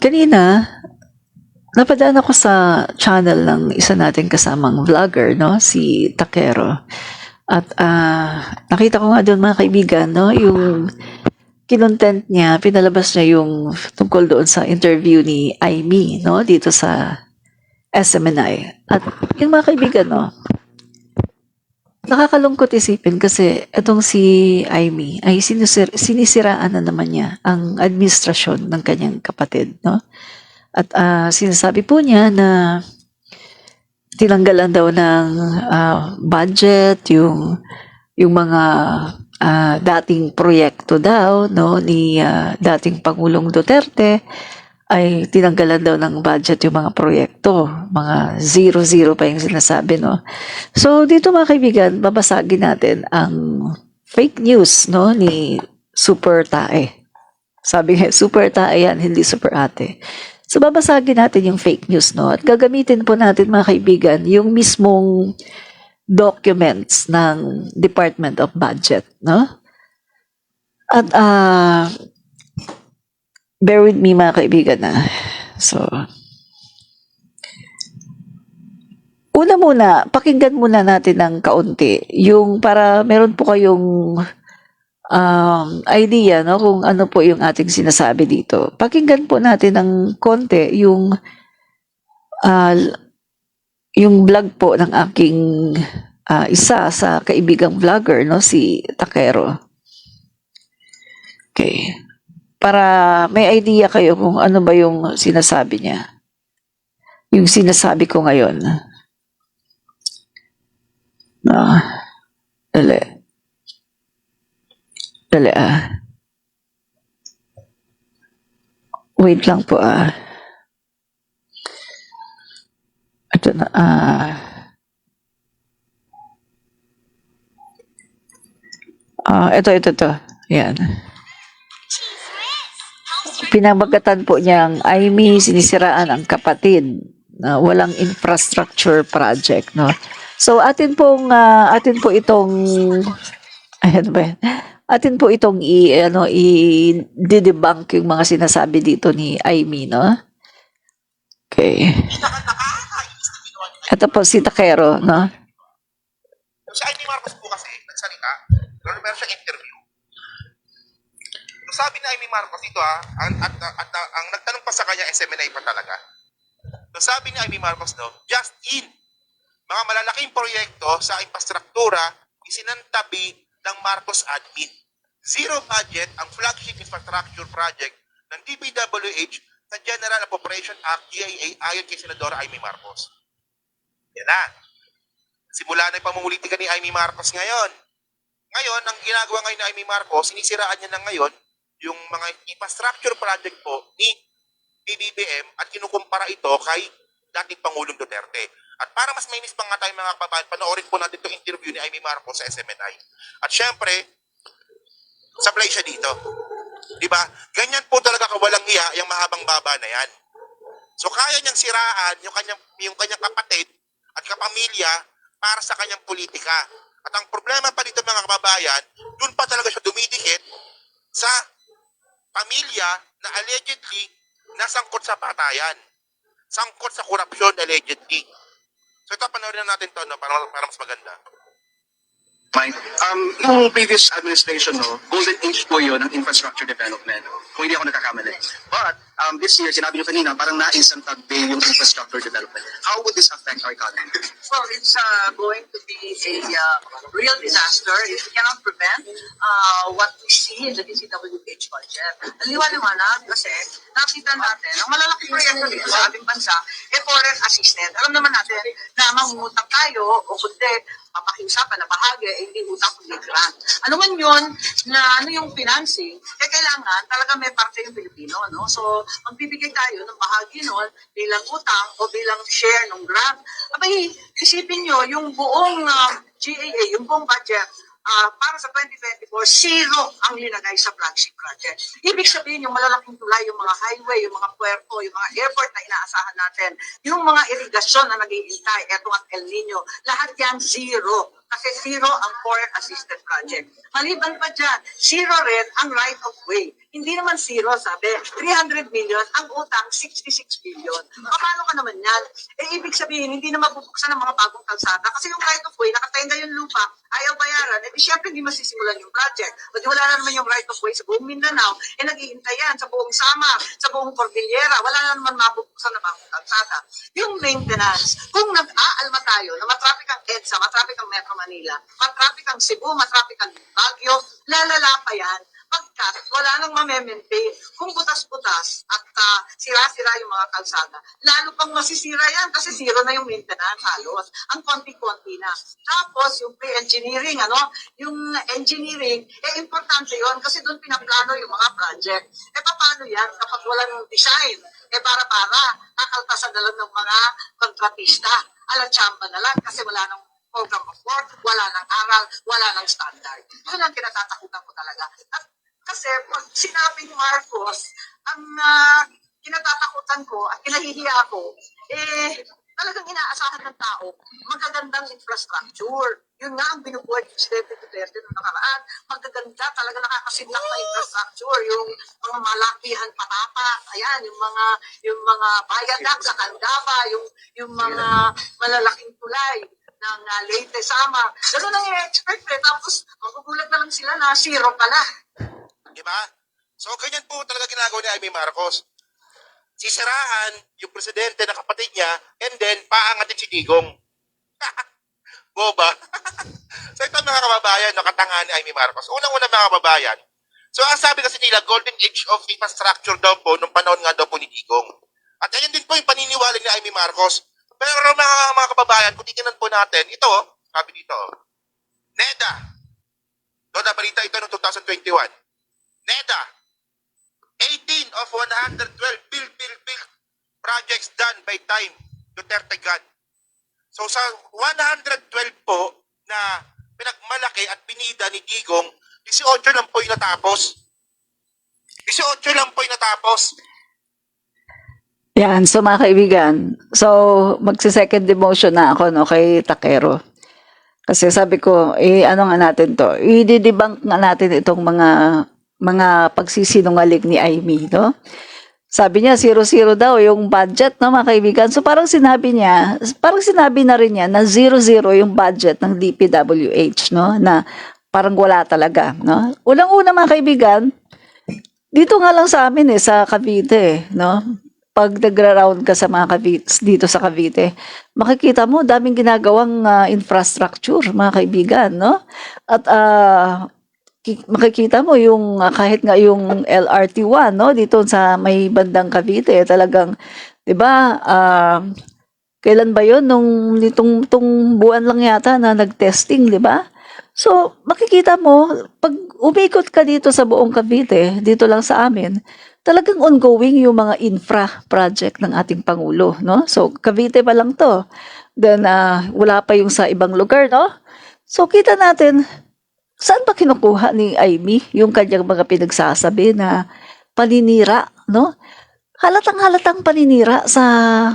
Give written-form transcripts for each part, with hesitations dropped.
Kanina, napadaan ako sa channel ng isa nating kasamang vlogger, no, si Takero. At nakita ko nga doon mga kaibigan, no, yung kinontent niya, pinalabas niya yung tungkol doon sa interview ni Aimee, no, dito sa SMNI. At yung mga kaibigan, no, nakakalungkot isipin kasi itong si Aimee ay sinisiraan na naman niya ang administrasyon ng kanyang kapatid, no? At sinasabi po niya na tinanggalan daw ng budget yung mga dating proyekto daw no ni dating Pangulong Duterte ay tinanggalan daw ng budget yung mga proyekto, mga zero pa yung sinasabi no. So dito mga kaibigan, babasagin natin ang fake news no ni Super Tae. Sabi nga, super tae yan, hindi super ate. So, babasagin natin yung fake news, no? At gagamitin po natin, mga kaibigan, yung mismong documents ng Department of Budget, no? At, bear with me, mga kaibigan, na. So, una muna, pakinggan muna natin ng kaunti, yung para meron po kayong idea no kung ano po yung ating sinasabi dito. Pakinggan po natin ng konti yung vlog po ng aking isa sa kaibigang vlogger no si Takero. Okay. Para may idea kayo kung ano ba yung sinasabi niya. Yung sinasabi ko ngayon. Dali. Wait lang po Ito na ito. Yan. Pinamagatan po niyang Aimee sinisiraan ang kapatid na walang infrastructure project no. So atin po itong ayan ba? Atin po itong i-debunk yung mga sinasabi dito ni Aimee, no? Okay. Ito po si Takero, no? Si Aimee Marcos po kasi nagsalita, meron siyang interview. So sabi ni Aimee Marcos ito ang nagtanong pa sa kanya SMNI pa talaga. So sabi ni Aimee Marcos just in mga malalaking proyekto sa infrastruktura isinantabi ng Marcos admin. Zero budget ang flagship infrastructure project ng DPWH sa General Appropriation Act GIA ayon kay Senadora Aimee Marcos. Yan na. Simula na yung pamumulitika ni Aimee Marcos ngayon. Ngayon, ang ginagawa ngayon ni Aimee Marcos, sinisiraan niya na ngayon yung mga infrastructure project po ni PBBM at kinukumpara ito kay dating Pangulong Duterte. At para mas mainis pa nga tayo mga kababayan, panoorin po natin itong interview ni Aimee Marcos sa SMNI. At syempre, sablay siya dito. Diba? Ganyan po talaga kawalang hiya yung mahabang baba na yan. So kaya niyang siraan yung kanyang kapatid at kapamilya para sa kanyang politika. At ang problema pa dito mga kababayan, dun pa talaga siya dumidikit sa pamilya na allegedly nasangkot sa patayan. Sangkot sa korupsyon allegedly. So ito, panoorin natin ito para mas maganda. Yung previous administration, golden age po yun ng infrastructure development. Kung hindi ako nagkakamali. But this year, sinabi nyo kanina, parang naisantagbe yung infrastructure development. How would this affect our economy? Well, it's going to be a real disaster if we cannot prevent what we see in the DCWH budget. Liwanag kasi nakita natin, ang malalaking proyekto dito sa ating bansa, foreign assisted. Alam naman natin na mangungutang tayo o kundi papakiusapan na bahagi hindi utang kundi grant. Ano man yun na ano yung financing, kailangan talaga may parte yung Pilipino. No? So, magbibigay tayo ng bahagi nun bilang utang o bilang share ng grant. Abay, isipin nyo, yung buong GAA, yung buong budget, para sa 2024, zero ang linagay sa flagship project. Ibig sabihin, yung malalaking tulay, yung mga highway, yung mga puerto, yung mga airport na inaasahan natin, yung mga irigasyon na naghihintay, eto at El Nino, lahat yan zero. Kasi zero ang foreign assisted project. Maliban pa dyan, zero rin ang right of way. Hindi naman zero, sabi. 300 million, ang utang 66 billion. Paano ka naman yan? Ibig sabihin, hindi na mabubuksan ng mga bagong kalsada kasi yung right of way, nakatenga yung lupa, ayaw bayaran, syempre hindi masisimulan yung project. O di wala na naman yung right of way sa buong Mindanao, naghihintay yan sa buong Samar, sa buong Cordillera, wala na naman mabubuksan na bagong kalsada. Yung maintenance, kung nag-aalma tayo na matraffic ang EDSA, matraffic ang Metro Manila, matraffic ang Cebu, matraffic ang Baguio, lalala pa yan pagkat wala nang mamemaintain. Kung butas-butas at sira-sira yung mga kalsada, lalo pang masisira yan kasi zero na yung maintenance halos. Ang konti-konti na. Tapos yung pre-engineering, yung engineering, importante yon kasi doon pinaplano yung mga project. Paano yan kapag walang design? Para-para, kakaltasan na lang ng mga kontratista. Alatsamba na lang kasi wala nang program of work, wala nang aral, wala nang standard. Yun ang kinatatakutan ko talaga. At kasi pag sinabing Marcos, ang kinatatakutan ko at kinahihiya ko, talagang inaasahan ng tao, magagandang infrastructure. Yun nga ang binubuhay ng Presidente Duterte noong nakaraan. Magaganda, talaga nakakasindak na infrastructure. Yung mga malakihan patapat, ayan, yung mga viaduct sa Candaba, yung mga malalaking tulay ng Leyte Samar. Ganun ang i-expect Tapos magugulat na lang sila na zero pala. Diba? So, ganyan po talaga ginagawa ni Amy Marcos. Sisirahan yung presidente na kapatid niya and then paangatin si Digong. Boba. So, ito mga kababayan, nakatanga ni Amy Marcos. Unang-una mga kababayan. So, ang sabi kasi nila, golden age of infrastructure daw po nung panahon nga daw po ni Digong. At ayun din po yung paniniwala ni Amy Marcos. Pero mga kababayan, kung titignan po natin, ito, sabi dito, NEDA. Na balita ito noong 2021. NEDA, 18 of 112 build projects done by time Duterte God. So sa 112 po na pinagmalaki at binida ni Digong, 18 lang po yung natapos. 18 lang po yung natapos. Yan, so mga kaibigan, so magsi-second demotion na ako kay Takero. Kasi sabi ko, ano nga natin to, i-debunk nga natin itong mga pagsisinungaling ni Amy, no? Sabi niya, 0-0 daw yung budget, no, mga kaibigan. So parang sinabi na rin niya na 0-0 yung budget ng DPWH, no? Na parang wala talaga, no? Unang-una mga kaibigan, dito nga lang sa amin sa Cavite, no? Pag nagra-round ka sa mga Cavite, dito sa Cavite, makikita mo daming ginagawang infrastructure, mga kaibigan, no? At makikita mo yung kahit nga yung LRT1, no, dito sa may bandang Cavite, talagang 'di ba? Kailan ba 'yon nung nitong buwan lang yata na nag-testing, 'di ba? So, makikita mo pag umikot ka dito sa buong Cavite, dito lang sa amin, talagang ongoing yung mga infra project ng ating pangulo, no? So, Cavite pa lang 'to. Then wala pa yung sa ibang lugar, no? So, kita natin saan ba kinukuha ni Amy yung kanyang mga pinagsasabi na paninira, no? Halatang-halatang paninira sa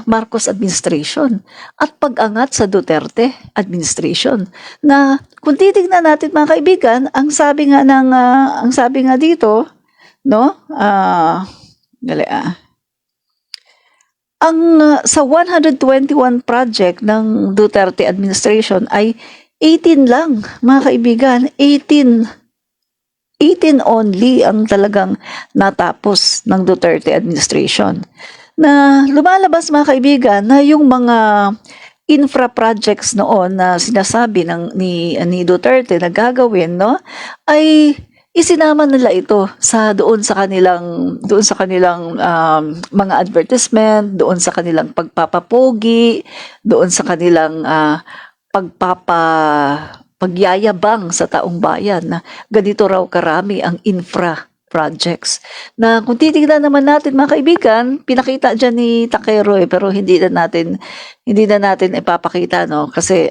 Marcos administration at pag-angat sa Duterte administration. Na kung titingnan natin mga kaibigan, ang sabi nga dito, no? Sa 121 project ng Duterte administration ay 18 lang, mga kaibigan. 18 only ang talagang natapos ng Duterte administration. Na lumalabas, mga kaibigan, na yung mga infra projects noon na sinasabi ni Duterte na gagawin, no, ay isinama nila ito doon sa kanilang mga advertisement, doon sa kanilang pagpapapogi, doon sa kanilang pagyayabang sa taong bayan na ganito raw karami ang infra projects. Na kung titignan naman natin, mga kaibigan, pinakita dyan ni Takero pero hindi na natin ipapakita, no, kasi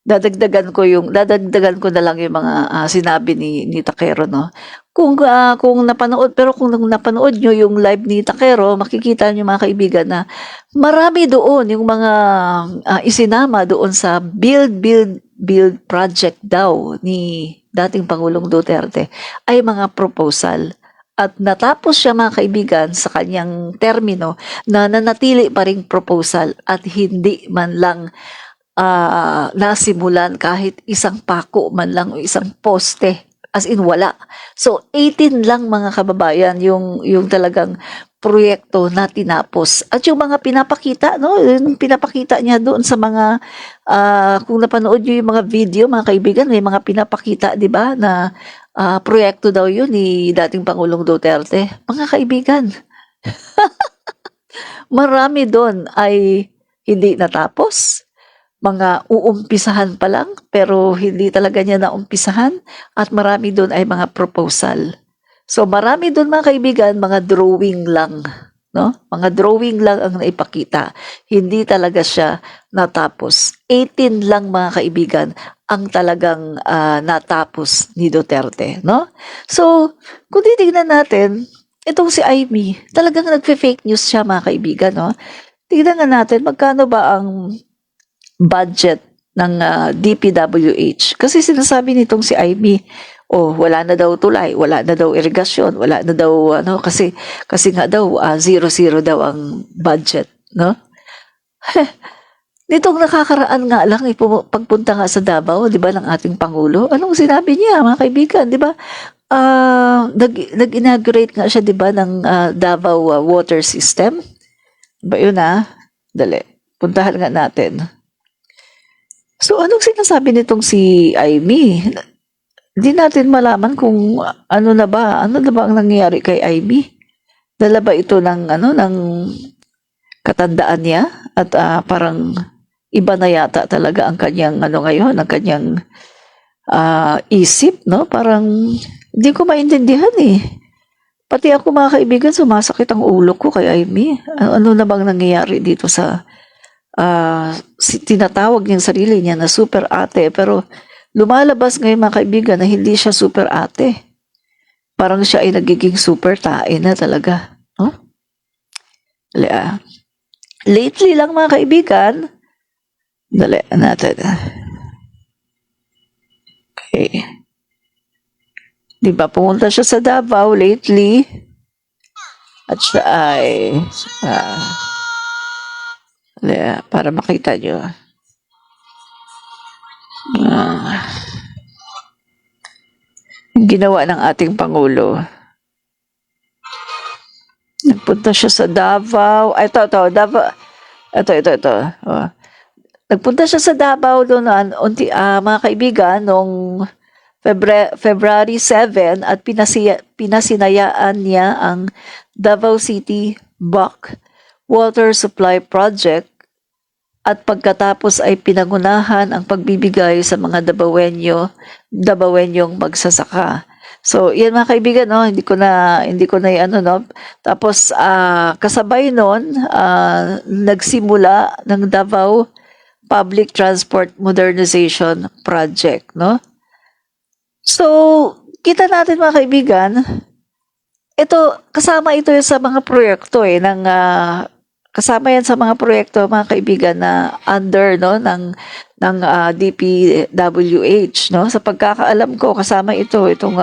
dadagdagan ko na lang yung mga sinabi ni Takero, no. Kung napanood nyo yung live ni Takero, makikita nyo, mga kaibigan, na marami doon yung mga isinama doon sa build build project daw ni dating Pangulong Duterte ay mga proposal. At natapos siya mga kaibigan sa kanyang termino na nanatili pa ring proposal at hindi man lang nasimulan kahit isang pako man lang o isang poste. As in wala. So 18 lang mga kababayan yung talagang proyekto na tinapos. At yung mga pinapakita, no, yung pinapakita niya doon sa mga kung napanood niyo yung mga video, mga kaibigan, may mga pinapakita, 'di ba, na proyekto daw yun ni dating Pangulong Duterte. Mga kaibigan, marami doon ay hindi natapos. Mga uumpisahan pa lang, pero hindi talaga niya naumpisahan. At marami doon ay mga proposal. So marami doon mga kaibigan, mga drawing lang. No? Mga drawing lang ang naipakita. Hindi talaga siya natapos. 18 lang mga kaibigan ang talagang natapos ni Duterte. No? So, kung titignan natin, itong si Amy, talagang nagfe-fake news siya mga kaibigan. No? Tignan nga natin, magkano ba ang budget ng DPWH? Kasi sinasabi nitong si Amy, wala na daw tulay, wala na daw irigasyon, wala na daw kasi nga daw 0 daw ang budget, no? Nitong nakakaraan nga lang pagpunta nga sa Davao, 'di ba, ng ating pangulo, anong sinabi niya mga kaibigan, 'di ba? Nag-inaugurate nga siya, 'di ba, ng Davao water system. Ba 'yun Dali. Puntahan nga natin. So, anong sinasabi nitong si Amy? Hindi natin malaman kung ano na ba ang nangyayari kay Amy. Dala ba ito ng katandaan niya at parang iba na yata talaga ang kanyang ngayon, ang kanyang isip, no? Parang hindi ko maintindihan eh. Pati ako mga kaibigan, sumasakit ang ulo ko kay Amy. Ano na bang nangyayari dito sa tinatawag niyang sarili niya na super ate, pero lumalabas ngayon mga kaibigan na hindi siya super ate. Parang siya ay nagiging super tae na talaga. No? Lately lang mga kaibigan, dali natin. Okay. Diba, pumunta siya sa Davao lately at siya ay para makita nyo. Yung ginawa ng ating Pangulo. Nagpunta siya sa Davao. Davao. Ito. Nagpunta siya sa Davao doon, mga kaibigan, noong February 7 at pinasinayaan niya ang Davao City Buck Water Supply Project at pagkatapos ay pinangunahan ang pagbibigay sa mga Davaoenyong magsasaka. So, yan mga kaibigan, no, hindi ko na no. Tapos kasabay noon, nagsimula ng Davao Public Transport Modernization Project, no? So, kita natin mga kaibigan, kasama ito sa mga proyekto kasama yan sa mga proyekto mga kaibigan na under ng DPWH, no? Sa pagkakaalam ko, kasama itong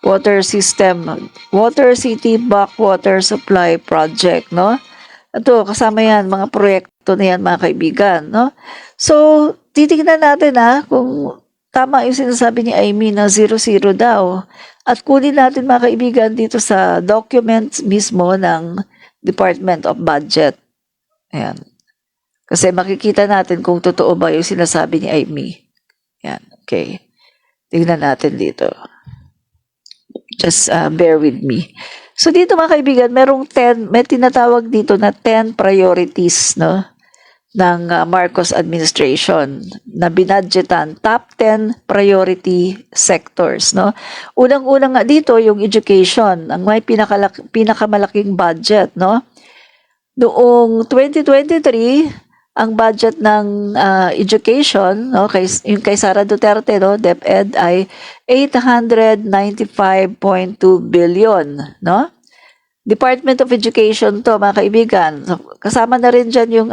water system, Water City Backwater Supply Project, no? Ito, kasama yan, mga proyekto na yan mga kaibigan, no? So, titignan natin kung tama yung sinasabi ni Amy na 0 daw. At kunin natin mga kaibigan dito sa documents mismo ng Department of Budget. Ayan. Kasi makikita natin kung totoo ba yung sinasabi ni Amy. Ayan. Okay. Tingnan natin dito. Just bear with me. So dito mga kaibigan, may tinatawag dito na 10 priorities, no, ng Marcos administration na binadgetan, top 10 priority sectors, no. Unang-unang nga dito yung education, ang may pinakamalaking budget, no. Noong 2023, ang budget ng education, no, yung kay Sara Duterte, no, DepEd ay 895.2 billion, no. Department of Education to mga kaibigan. So, kasama na rin dyan yung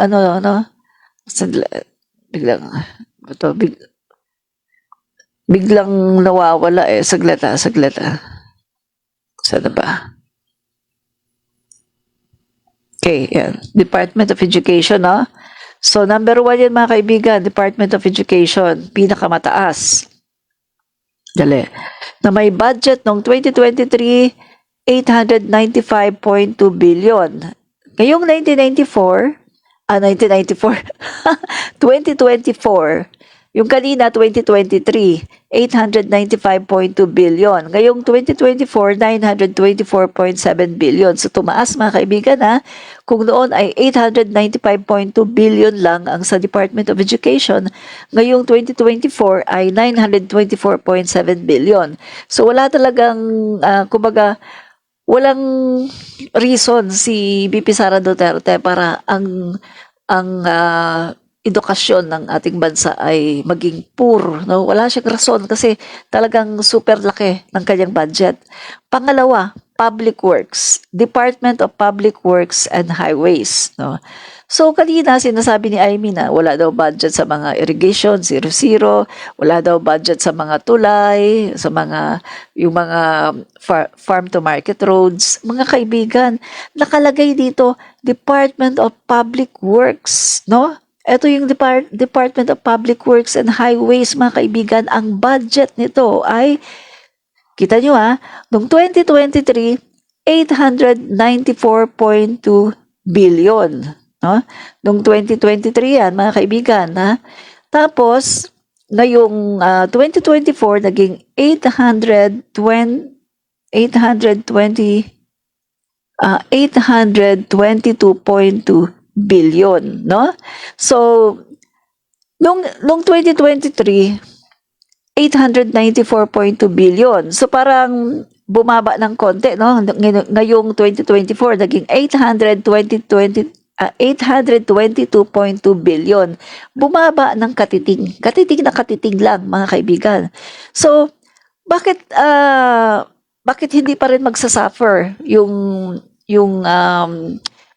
biglang Biglang nawawala eh. Saglit ah, saglit ah. Saan na ba? Okay, yan. Department of Education, no? So, number 1 yan mga kaibigan, Department of Education, pinakamataas. Dali. Na may budget noong 2023, 895.2 billion. Ngayong 2024, yung kanina 2023, 895.2 billion. Ngayong 2024, 924.7 billion. So tumaas mga kaibigan ha. Kung noon ay 895.2 billion lang ang sa Department of Education, ngayong 2024 ay 924.7 billion. So wala talagang, kumbaga, walang reason si BP Sara Duterte para ang edukasyon ng ating bansa ay maging poor, no? Wala siyang rason kasi talagang super laki ng kanyang budget. Pangalawa, Public Works, Department of Public Works and Highways, no? So kanina sinasabi ni Amy na wala daw budget sa mga irrigation, 0, wala daw budget sa mga tulay, sa mga yung mga farm to market roads. Mga kaibigan, nakalagay dito Department of Public Works, no? Ito yung Department of Public Works and Highways, mga kaibigan. Ang budget nito ay, kita nyo noong 2023, 894.2 billion. No? Noong 2023 yan, mga kaibigan. Tapos, ngayong 2024, naging 822.2 billion, no? So, nung 2023, 894.2 billion. So, parang bumaba ng konti, no? Ngayong 2024, naging 822.2 billion. Bumaba ng katiting. Katiting na katiting lang, mga kaibigan. So, bakit hindi pa rin magsasuffer yung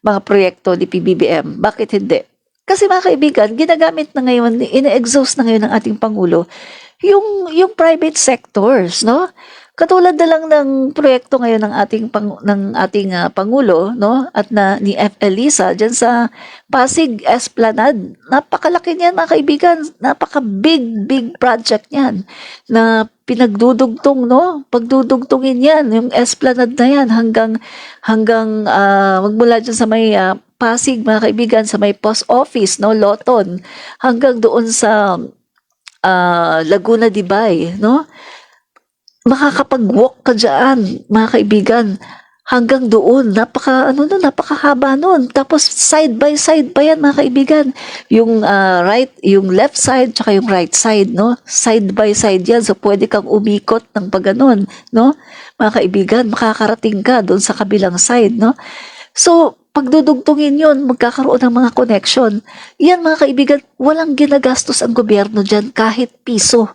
mga proyekto ni PBBM? Bakit hindi? Kasi mga kaibigan, ginagamit na ngayon, ina-exhaust na ngayon ng ating Pangulo yung private sectors, no? Katulad na lang ng proyekto ngayon ng ating Pangulo, no? At ni F. Elisa diyan sa Pasig Esplanade. Napakalaki niyan, mga kaibigan. Big project niyan na pinagdudugtong, no? Pagdudugtongin yan, yung Esplanade na yan hanggang magmula diyan sa may Pasig, mga kaibigan, sa may post office, no? Loton, hanggang doon sa Laguna de Bay, no? Makakapag-walk ka dyan, mga kaibigan, hanggang doon. Napakahaba nun. Tapos side by side pa yan, mga kaibigan. Yung left side tsaka yung right side, no? Side by side yan. So pwede kang umikot ng pagganon, no? Mga kaibigan, makakarating ka doon sa kabilang side, no? So pagdudugtungin yun, magkakaroon ng mga connection. Yan, mga kaibigan, walang ginagastos ang gobyerno dyan kahit piso.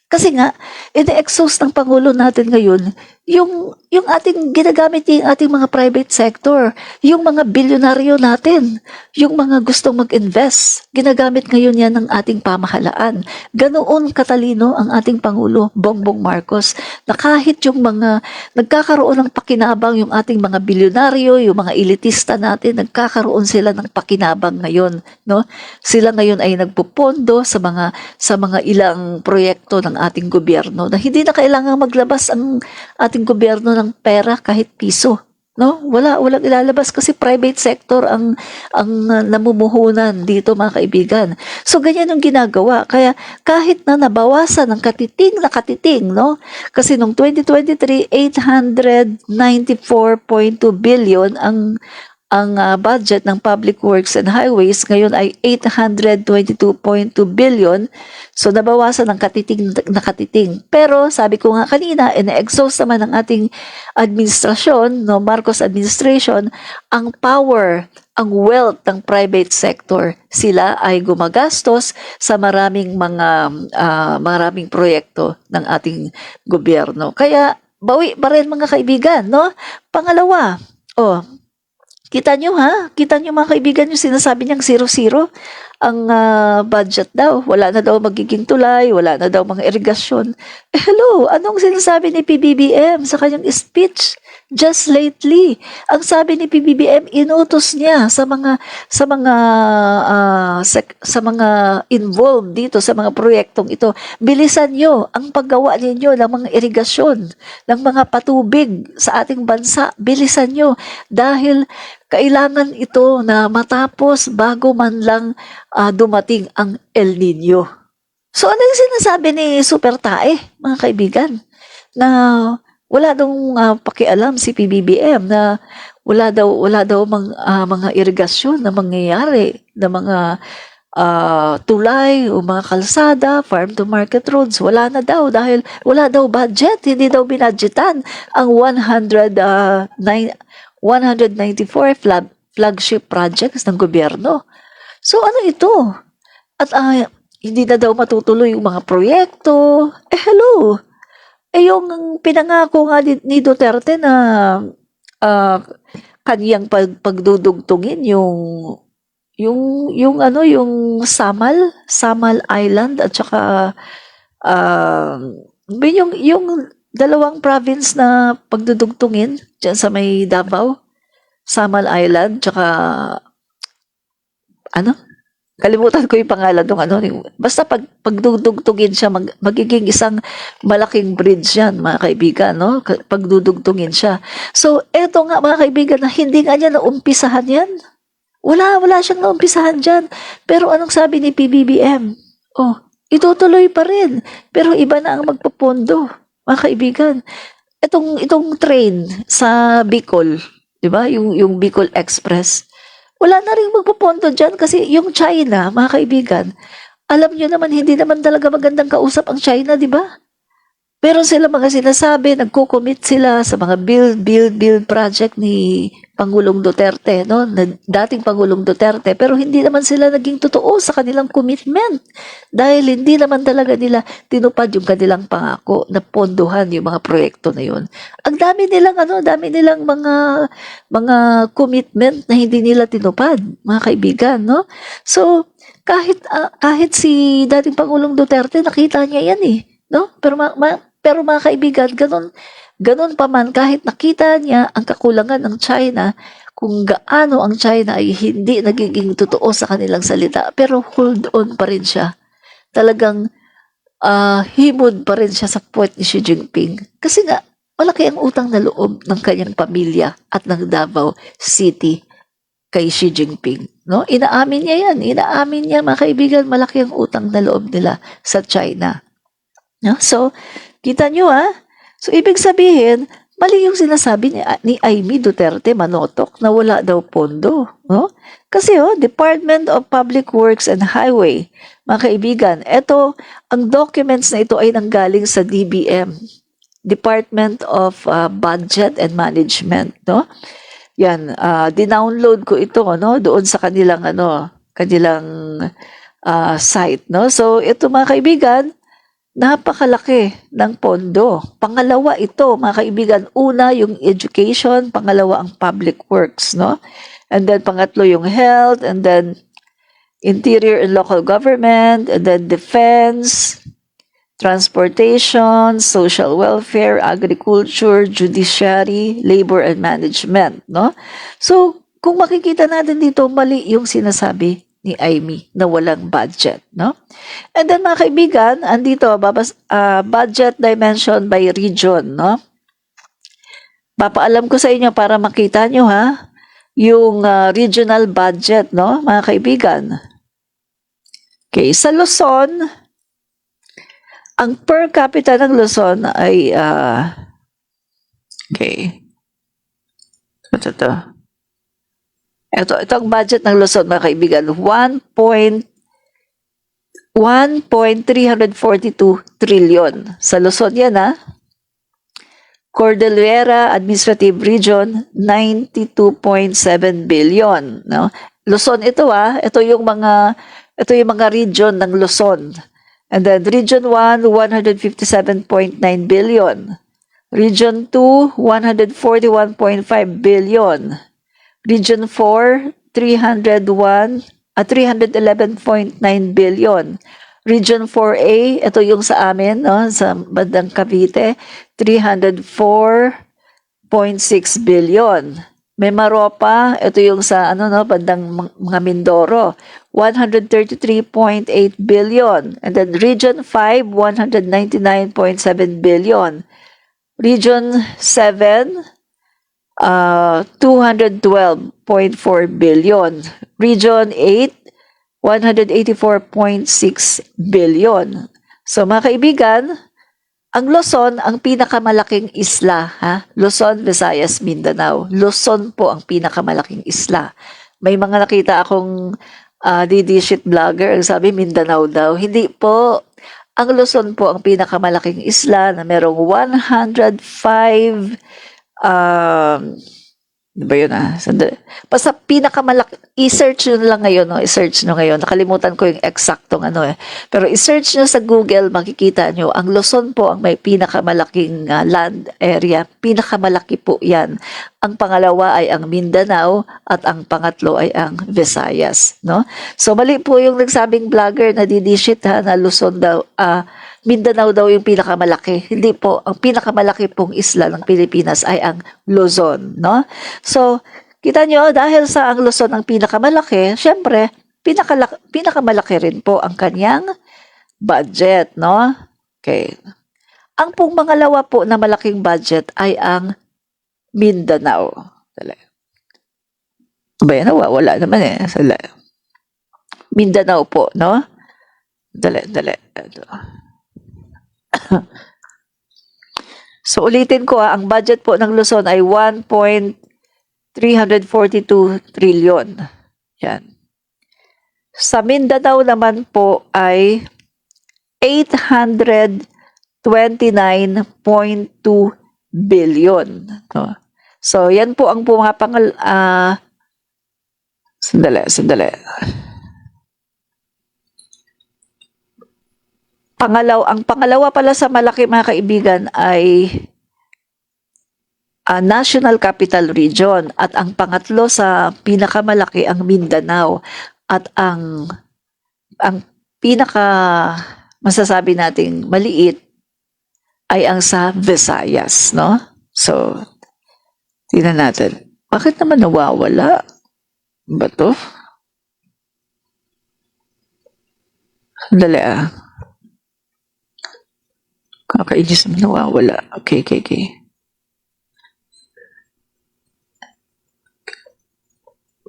Kasi nga, ine-exhaust ng Pangulo natin ngayon yung ating ginagamit yung ating mga private sector, yung mga bilyonaryo natin, yung mga gustong mag-invest, ginagamit ngayon yan ng ating pamahalaan. Ganoon katalino ang ating Pangulo, Bongbong Marcos, na kahit yung mga nagkakaroon ng pakinabang yung ating mga bilyonaryo, yung mga elitista natin, nagkakaroon sila ng pakinabang ngayon, no? Sila ngayon ay nagpupondo sa mga ilang proyekto ng ating gobyerno na hindi na kailangang maglabas ang ating gobyerno ng pera kahit piso, no? Walang ilalabas kasi private sector ang namumuhunan dito, mga kaibigan. So ganyan yung ginagawa. Kaya kahit na nabawasan ng katiting na katiting, no? Kasi nung 2023, 894.2 billion ang budget ng Public Works and Highways, ngayon ay 822.2 billion. So nabawasan ng katiting na katiting. Pero sabi ko nga kanina, ina-exhaust naman ng ating administrasyon, no, Marcos administration, ang power, ang wealth ng private sector. Sila ay gumagastos sa maraming proyekto ng ating gobyerno. Kaya bawi pa rin, mga kaibigan, no? Pangalawa, Kita nyo ha? Kita nyo mga kaibigan yung sinasabi niyang 0-0 ang budget daw. Wala na daw magiging tulay, wala na daw mga irigasyon. Hello, anong sinasabi ni PBBM sa kanyang speech just lately? Ang sabi ni PBBM, inutos niya sa mga involved dito sa mga proyektong ito. Bilisan nyo ang paggawa ninyo ng mga irigasyon, ng mga patubig sa ating bansa. Bilisan nyo dahil kailangan ito na matapos bago man lang dumating ang El Nino. So ano yung sinasabi ni Super Tae, mga kaibigan? Na wala daw pakialam si PBBM na wala daw mga irigasyon na mangyayari, na mga tulay o mga kalsada, farm to market roads, wala na daw dahil wala daw budget, hindi daw binadgetan ang 194 flagship projects ng gobyerno. So ano ito? At hindi na daw matutuloy yung mga proyekto. Hello! Yung pinangako nga ni Duterte na kaniyang pagdudugtungin yung Samal Island at saka yung dalawang province na pagdudugtungin diyan sa may Davao, Samal Island tsaka kalimutan ko yung pangalan ng basta pagdudugtungin siya magiging isang malaking bridge yan, mga kaibigan, no? Pagdudugtungin siya. So eto nga, mga kaibigan, na hindi nga niya naumpisahan yan. Wala siyang naumpisahan dyan. Pero anong sabi ni PBBM? Itutuloy pa rin. Pero iba na ang magpapondo, mga kaibigan. Itong train sa Bicol, di ba? Yung Bicol Express. Wala na rin magpapondo dyan kasi yung China, mga kaibigan, alam nyo naman, hindi naman talaga magandang kausap ang China, di ba? Pero sila mga sinasabi, nagko-commit sila sa mga build project ni Pangulong Duterte, no? Dating Pangulong Duterte, pero hindi naman sila naging totoo sa kanilang commitment dahil hindi naman talaga nila tinupad yung kanilang pangako na pondohan yung mga proyekto na yun. Ang dami nilang mga commitment na hindi nila tinupad, mga kaibigan, no? So, kahit si dating Pangulong Duterte, nakita niya yan no? Pero mga kaibigan, ganun pa man, kahit nakita niya ang kakulangan ng China, kung gaano ang China ay hindi nagiging totoo sa kanilang salita, pero hold on pa rin siya. Talagang himod pa rin siya sa puwet ni Xi Jinping. Kasi nga, malaki ang utang na loob ng kanyang pamilya at ng Davao City kay Xi Jinping. No? Inaamin niya, mga kaibigan, malaki ang utang na loob nila sa China. No? So, kita nyo So, ibig sabihin, mali yung sinasabi ni Amy Duterte Manotok na wala daw pondo. No? Kasi Department of Public Works and Highway, mga kaibigan, ang documents na ito ay nanggaling sa DBM, Department of Budget and Management. No? Yan, dinownload ko ito doon sa kanilang site. No? So, ito mga kaibigan, napakalaki ng pondo. Pangalawa ito, mga kaibigan. Una, yung education. Pangalawa, ang public works, no? And then, pangatlo, yung health. And then, interior and local government. And then, defense, transportation, social welfare, agriculture, judiciary, labor and management, no? So, kung makikita natin dito, mali yung sinasabi ni Amy na walang budget, no? And then mga kaibigan, andito budget dimension by region, no? Papaalam ko sa inyo para makita nyo yung regional budget, no, mga kaibigan. Okay, sa Luzon, ang per capita ng Luzon ay Ito ang budget ng Luzon, mga kaibigan, 1.342 trillion. Sa Luzon yan, Cordillera Administrative Region, 92.7 billion. No? Luzon ito, ito yung mga region ng Luzon. And then Region 1, 157.9 billion. Region 2, 141.5 billion. Region 4, 311.9 billion. Region 4A, ito yung sa amin, no, sa bandang Cavite, 304.6 billion. May Maropa, ito yung sa ano no, bandang mga Mindoro, 133.8 billion. And then Region 5, 199.7 billion. Region 7, 212.4 billion. Region 8, 184.6 billion. So mga kaibigan, ang Luzon, ang pinakamalaking isla, ha? Luzon, Visayas, Mindanao. Luzon po ang pinakamalaking isla. May mga nakita akong DD vlogger, ang sabi Mindanao daw. Hindi po. Ang Luzon po ang pinakamalaking isla na merong 105 ano ba yun basta pinakamalaki, i-search nyo lang ngayon, no? I-search nyo ngayon. Nakalimutan ko yung eksaktong ano eh. Pero i-search nyo sa Google, makikita nyo, ang Luzon po ang may pinakamalaking land area. Pinakamalaki po yan. Ang pangalawa ay ang Mindanao at ang pangatlo ay ang Visayas, no? So mali po yung nagsabing vlogger na didishit ha, na Luzon daw, Mindanao daw yung pinakamalaki. Hindi po, ang pinakamalaki pong isla ng Pilipinas ay ang Luzon, no? So, kita nyo, dahil sa ang Luzon ang pinakamalaki, syempre, pinakamalaki rin po ang kanyang budget, no? Okay. Ang pong pangalawa po na malaking budget ay ang Mindanao. Dali. Ba yan, nawawala naman eh. Dali. Mindanao po, no? Dali. Ito. So ulitin ko ang budget po ng Luzon ay 1.342 trillion. Yan. Sa Mindanao naman po ay 829.2 billion. No? So yan po ang pumapangal sandali. Ang pangalawa pala sa malaki mga kaibigan ay National Capital Region at ang pangatlo sa pinakamalaki ang Mindanao at ang pinaka masasabi nating maliit ay ang sa Visayas, no? So, tingnan natin. Bakit naman nawawala? Ba to? Dali Kakainis naman nawawala. Okay.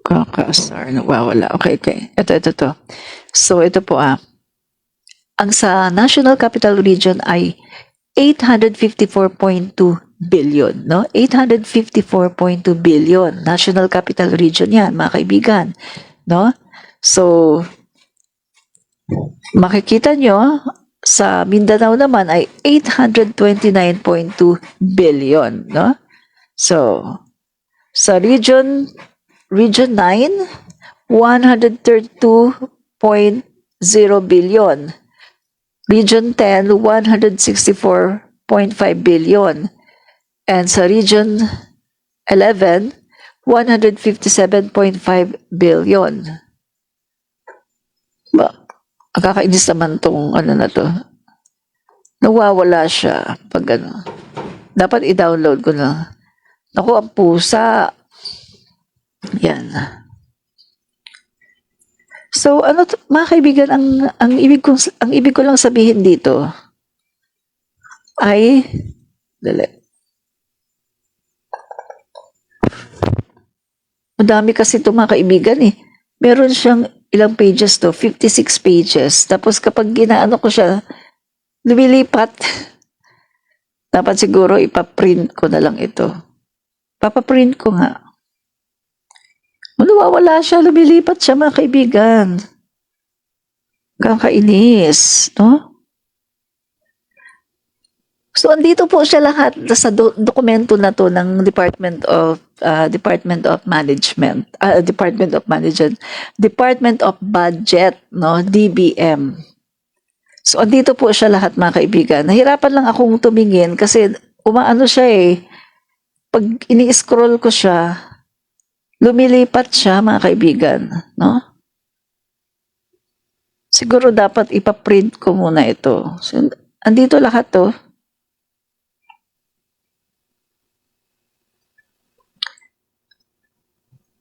Kakasar nawawala. Okay. Ito. So, ito po ang sa National Capital Region ay 854.2 billion, no? 854.2 billion. National Capital Region yan, mga kaibigan. No? So, makikita nyo, sa Mindanao naman ay 829.2 billion, no? So, sa Region 9, 132.0 billion. Region 10, 164.5 billion. And sa Region 11, 157.5 billion. Ang kakainis naman tong ano na to. Nawawala siya pag ano. Dapat i-download ko na. Naku, ang pusa. Yan. So, ano to, mga kaibigan, ang ibig ko lang sabihin dito ay madami kasi ito mga kaibigan eh. Meron siyang ilang pages to? 56 pages. Tapos kapag ginaano ko siya, lumilipat. Dapat siguro ipaprint ko na lang ito. Papaprint ko nga. Nawawala siya, lumilipat siya mga kaibigan. Kakainis, no? So, andito po siya lahat sa dokumento na to ng Department of Management, Department of Budget, no, DBM. So, andito po siya lahat mga kaibigan. Nahirapan lang akong tumingin kasi umaano siya eh. Pag ini-scroll ko siya, lumilipat siya, mga kaibigan, no? Siguro dapat ipaprint ko muna ito. So, andito lahat to.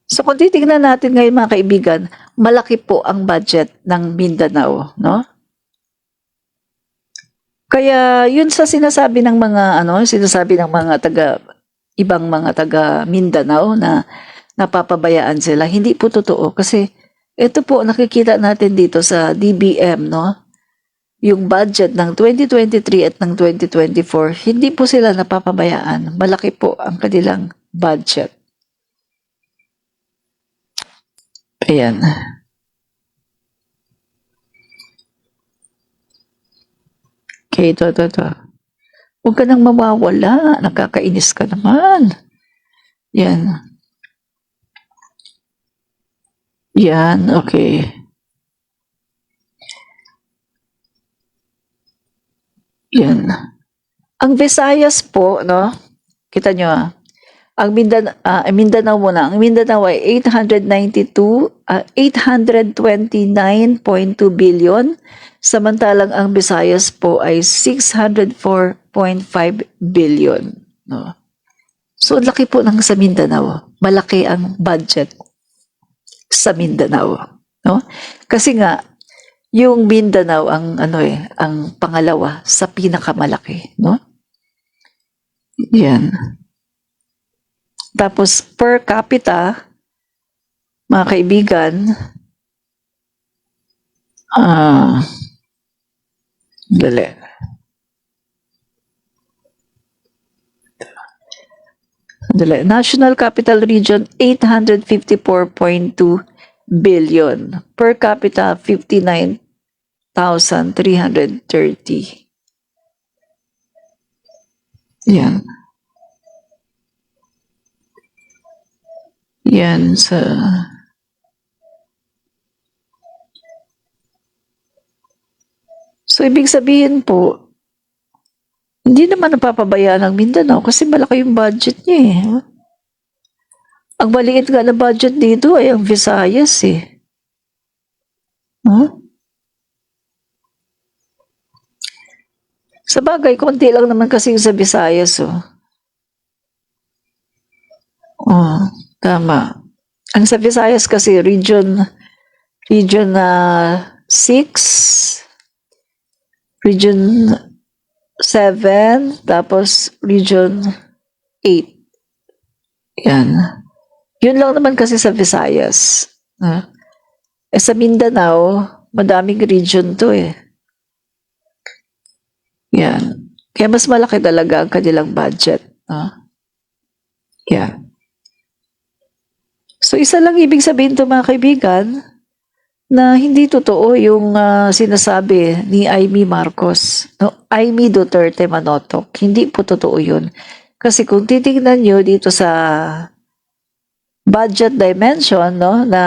So kung titignan natin ngayon, mga kaibigan, malaki po ang budget ng Mindanao, no? Kaya yun sa sinasabi ng mga sinasabi ng mga ibang mga taga Mindanao na napapabayaan sila, hindi po totoo kasi ito po nakikita natin dito sa DBM, no? Yung budget ng 2023 at ng 2024, hindi po sila napapabayaan. Malaki po ang kanilang budget. Ayan. Okay, ito. Huwag ka nang mawawala. Nakakainis ka naman. Yan. Yan, okay. Yan. Ang Visayas po, no? Kita nyo ang Mindanao muna. Ang Mindanao ay 829.2 billion. Samantalang ang Visayas po ay 604.5 billion. No? So, laki po ng sa Mindanao. Malaki ang budget sa Mindanao. No? Kasi nga, yung Mindanao ang ang pangalawa sa pinakamalaki, no? Yan. Tapos per capita, mga kaibigan, dali. National Capital Region 854.2 billion. Per capita 59,330. Yan. Yan sa So, ibig sabihin po, hindi naman napapabayaan ng Mindanao kasi malaki yung budget niya eh. Ang maliit nga na budget dito ay ang Visayas eh. Huh? Sa bagay, konti lang naman kasi sa Visayas oh. Oh, tama. Ang sa Visayas kasi region 6, region 7, tapos region 8. Yan. Yun lang naman kasi sa Visayas. Sa Mindanao, madaming region to eh. Yan. Kaya mas malaki talaga ang kanilang budget. Yan. So, isa lang ibig sabihin to mga kaibigan, na hindi totoo yung sinasabi ni Amy Marcos. No, Amy Duterte Manotok. Hindi po totoo yun. Kasi kung titignan nyo dito sa budget dimension, no, na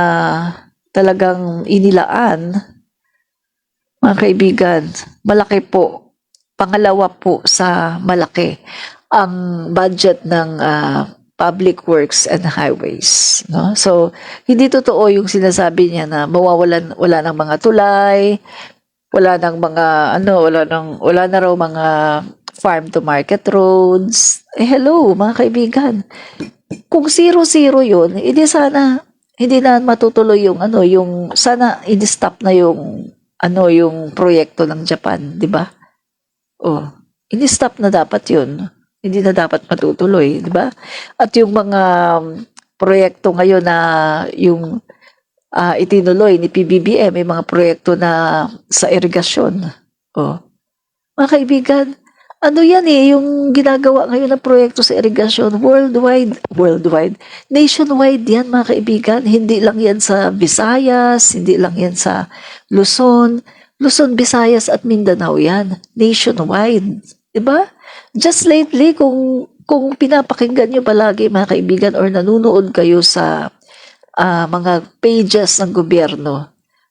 talagang inilaan, mga kaibigan, malaki po. Pangalawa po sa malaki ang budget ng Public Works and Highways, no? So, hindi totoo yung sinasabi niya na wala ng mga tulay, wala na raw mga farm to market roads. Hello, mga kaibigan. Kung 0-0 yun, sana hindi na matutuloy yung sana i-stop na yung proyekto ng Japan, di ba? Oh, i-stop na dapat yun. Hindi na dapat matutuloy, di ba? At yung mga proyekto ngayon na yung itinuloy ni PBBM, may mga proyekto na sa irigasyon. Oh. Mga kaibigan, yan yung ginagawa ngayon na proyekto sa irigasyon, worldwide, nationwide yan mga kaibigan, hindi lang yan sa Visayas, hindi lang yan sa Luzon, Visayas at Mindanao yan, nationwide, di ba? Just lately, kung pinapakinggan nyo palagi mga kaibigan or nanonood kayo sa mga pages ng gobyerno,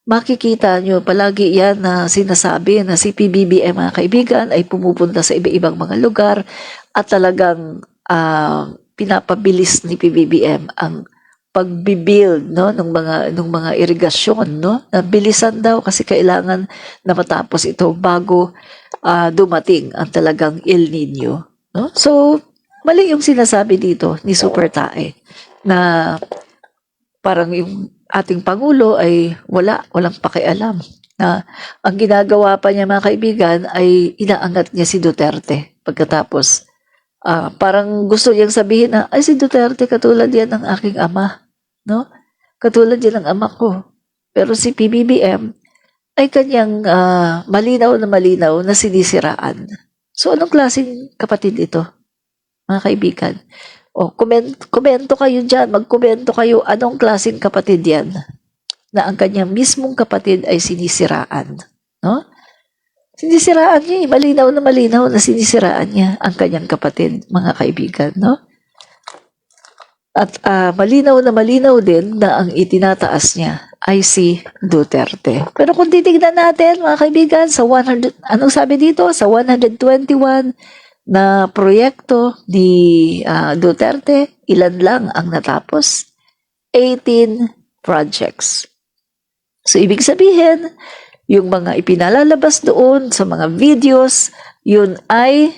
makikita nyo palagi yan na sinasabi na si PBBM mga kaibigan ay pumupunta sa iba-ibang mga lugar at talagang pinapabilis ni PBBM ang pagbibuild, no, ng mga irigasyon, no, na bilisan daw kasi kailangan na matapos ito bago dumating ang talagang El Nino, no? So mali yung sinasabi dito ni Super Tae na parang yung ating Pangulo ay walang pakialam na ang ginagawa pa niya, mga kaibigan, ay inaangat niya si Duterte pagkatapos parang gusto niyang sabihin na, ay si Duterte katulad yan ng aking ama, no? Katulad yan ng ama ko. Pero si PBBM ay kanyang malinaw na sinisiraan. So anong klaseng kapatid ito, mga kaibigan? O, komento kayo dyan, magkomento kayo, anong klaseng kapatid yan na ang kanyang mismong kapatid ay sinisiraan, no? Sinisiraan niya, malinaw na sinisiraan niya ang kanyang kapatid, mga kaibigan, no? At malinaw din na ang itinataas niya ay si Duterte. Pero kung titignan natin, mga kaibigan, sa 100, anong sabi dito? Sa 121 na proyekto ni Duterte, ilan lang ang natapos? 18 projects. So, ibig sabihin, yung mga ipinalalabas doon sa mga videos, yun ay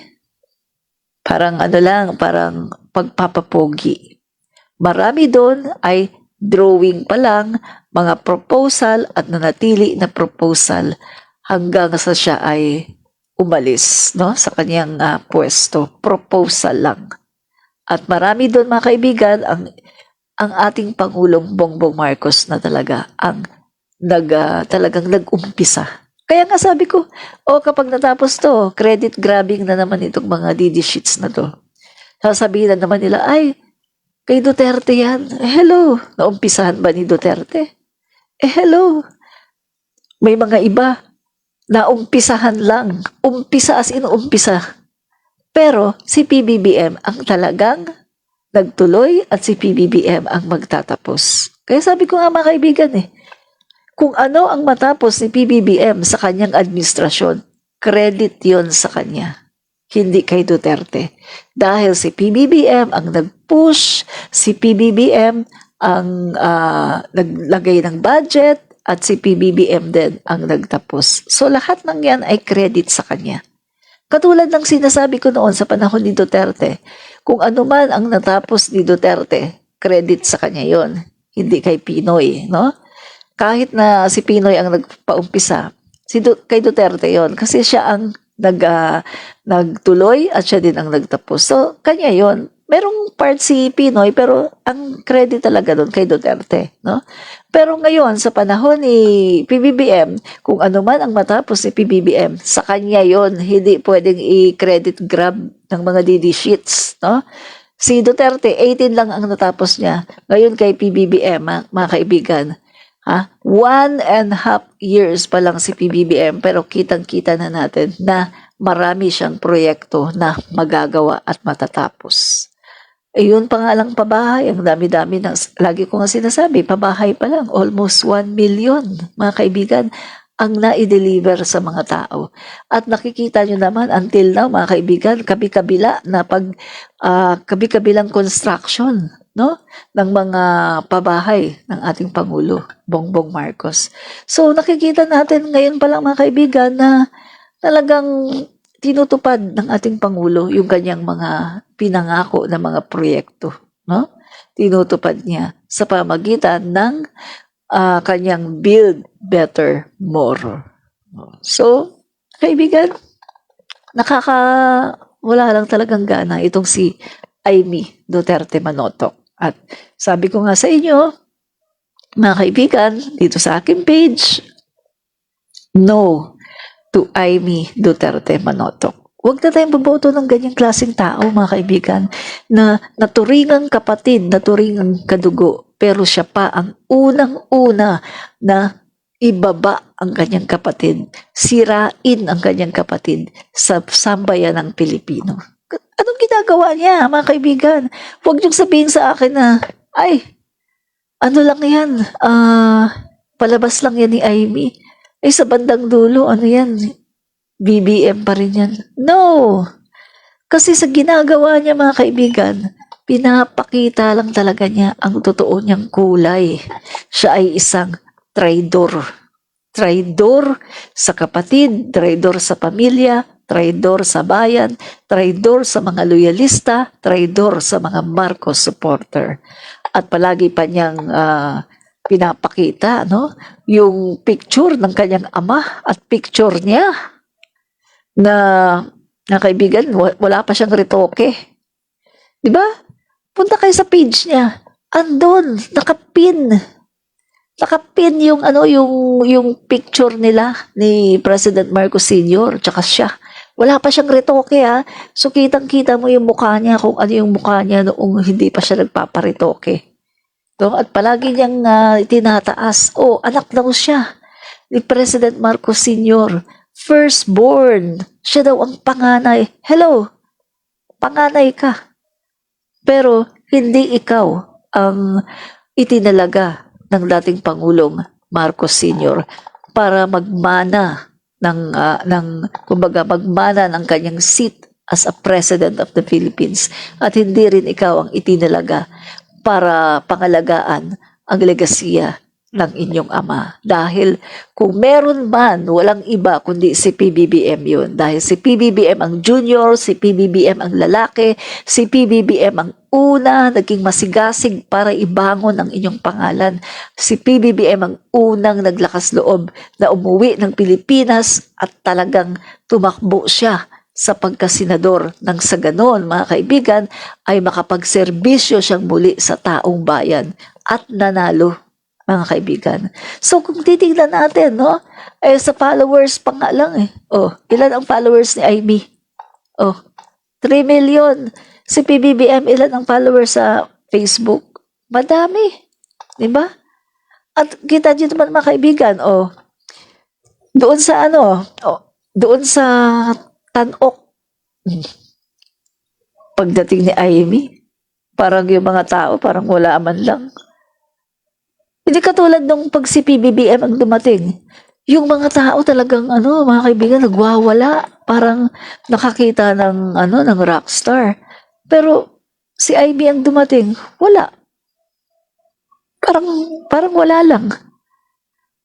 parang parang pagpapapogi. Marami doon ay drawing pa lang, mga proposal at nanatili na proposal hanggang sa siya ay umalis, no, sa kanyang pwesto. Proposal lang. At marami doon, mga kaibigan, ang ating Pangulong Bongbong Marcos na talaga ang talagang nag-umpisa. Kaya nga sabi ko, kapag natapos to, credit grabbing na naman itong mga DD sheets na to. Sasabihin na naman nila, ay, kay Duterte yan. Hello, naumpisahan ba ni Duterte? Hello, may mga iba, naumpisahan lang. Umpisa as in umpisa. Pero si PBBM ang talagang nagtuloy at si PBBM ang magtatapos. Kaya sabi ko nga, mga kaibigan, kung ano ang matapos ni PBBM sa kanyang administrasyon, credit yon sa kanya, hindi kay Duterte. Dahil si PBBM ang nag-push, si PBBM ang naglagay ng budget, at si PBBM din ang nagtapos. So lahat ng yan ay credit sa kanya. Katulad ng sinasabi ko noon sa panahon ni Duterte, kung ano man ang natapos ni Duterte, credit sa kanya yon, hindi kay Pinoy, no? Kahit na si Pinoy ang nagpaumpisa, kay Duterte yon kasi siya ang nagtuloy at siya din ang nagtapos. So, kanya yon. Merong part si Pinoy pero ang credit talaga doon kay Duterte, no? Pero ngayon, sa panahon ni PBBM, kung ano man ang matapos ni PBBM, sa kanya yon, hindi pwedeng i-credit grab ng mga DD sheets, no? Si Duterte, 18 lang ang natapos niya. Ngayon kay PBBM, mga kaibigan, 1.5 years pa lang si PBBM pero kitang-kita na natin na marami siyang proyekto na magagawa at matatapos. Yun pa nga lang pabahay, ang dami-dami na, lagi ko nga sinasabi, pabahay pa lang, almost 1 million, mga kaibigan, ang na-deliver sa mga tao. At nakikita nyo naman, until now, mga kaibigan, kabi-kabila na kabi-kabilang construction, no, ng mga pabahay ng ating Pangulo, Bongbong Marcos. So, nakikita natin ngayon pa lang, mga kaibigan, na talagang tinutupad ng ating Pangulo yung kanyang mga pinangako na mga proyekto, no? Tinutupad niya sa pamagitan ng kanyang build better more. So, kaibigan, wala lang talagang gana itong si Amy Duterte Manotoc. At sabi ko nga sa inyo, mga kaibigan, dito sa aking page, no to Amy Duterte Manotoc. Huwag na tayong boboto ng ganyang klaseng tao, mga kaibigan, na naturingang kapatid, naturingang kadugo, pero siya pa ang unang-una na ibaba ang kanyang kapatid, sirain ang kanyang kapatid sa sambayan ng Pilipino. Anong ginagawa niya, mga kaibigan? Huwag niyong sabihin sa akin na, ay, ano lang yan, palabas lang yan ni Amy. Ay, sa bandang dulo, ano yan, BBM pa rin yan. No! Kasi sa ginagawa niya, mga kaibigan, pinapakita lang talaga niya ang totoo niyang kulay. Siya ay isang traidor. Traidor sa kapatid, traidor sa pamilya, traidor sa bayan, traidor sa mga loyalista, traidor sa mga Marcos supporter. At palagi pa niyang pinapakita, no, yung picture ng kanyang ama at picture niya na kaibigan, wala pa siyang retoke. Di ba? Punta kayo sa page niya. Andun, nakapin. Nakapin yung yung picture nila ni President Marcos Sr. tsaka siya. Wala pa siyang retoke ha. So kitang-kita mo yung mukha niya kung ano yung mukha niya noong hindi pa siya nagpaparetoke. No? At palagi niyang tinataas, anak daw siya ni President Marcos Sr. Firstborn. Siya daw ang panganay. Hello, panganay ka. Pero hindi ikaw ang itinalaga ng dating Pangulong Marcos Sr. para magmana magmana ng kanyang seat as a President of the Philippines. At hindi rin ikaw ang itinalaga para pangalagaan ang legasiya ng inyong ama. Dahil kung meron man, walang iba kundi si PBBM yun. Dahil si PBBM ang junior, si PBBM ang lalaki, si PBBM ang una naging masigasig para ibangon ang inyong pangalan. Si PBBM ang unang naglakas loob na umuwi ng Pilipinas at talagang tumakbo siya sa pagkasenador nang sa ganon, mga kaibigan, ay makapagserbisyo siyang muli sa taong bayan at nanalo, mga kaibigan. So kung titignan natin, no, sa followers pa nga lang ilan ang followers ni Amy? 3 million. Si PBBM, ilan ang followers sa Facebook? Madami. Di ba? At kita dito naman, mga kaibigan, doon sa doon sa Tanok, pagdating ni Amy, parang yung mga tao, parang wala man lang. Hindi katulad nung pag si PBBM ang dumating. Yung mga tao talagang, mga kaibigan, nagwawala. Parang nakakita ng rockstar. Pero si Amy ang dumating, wala. Parang wala lang.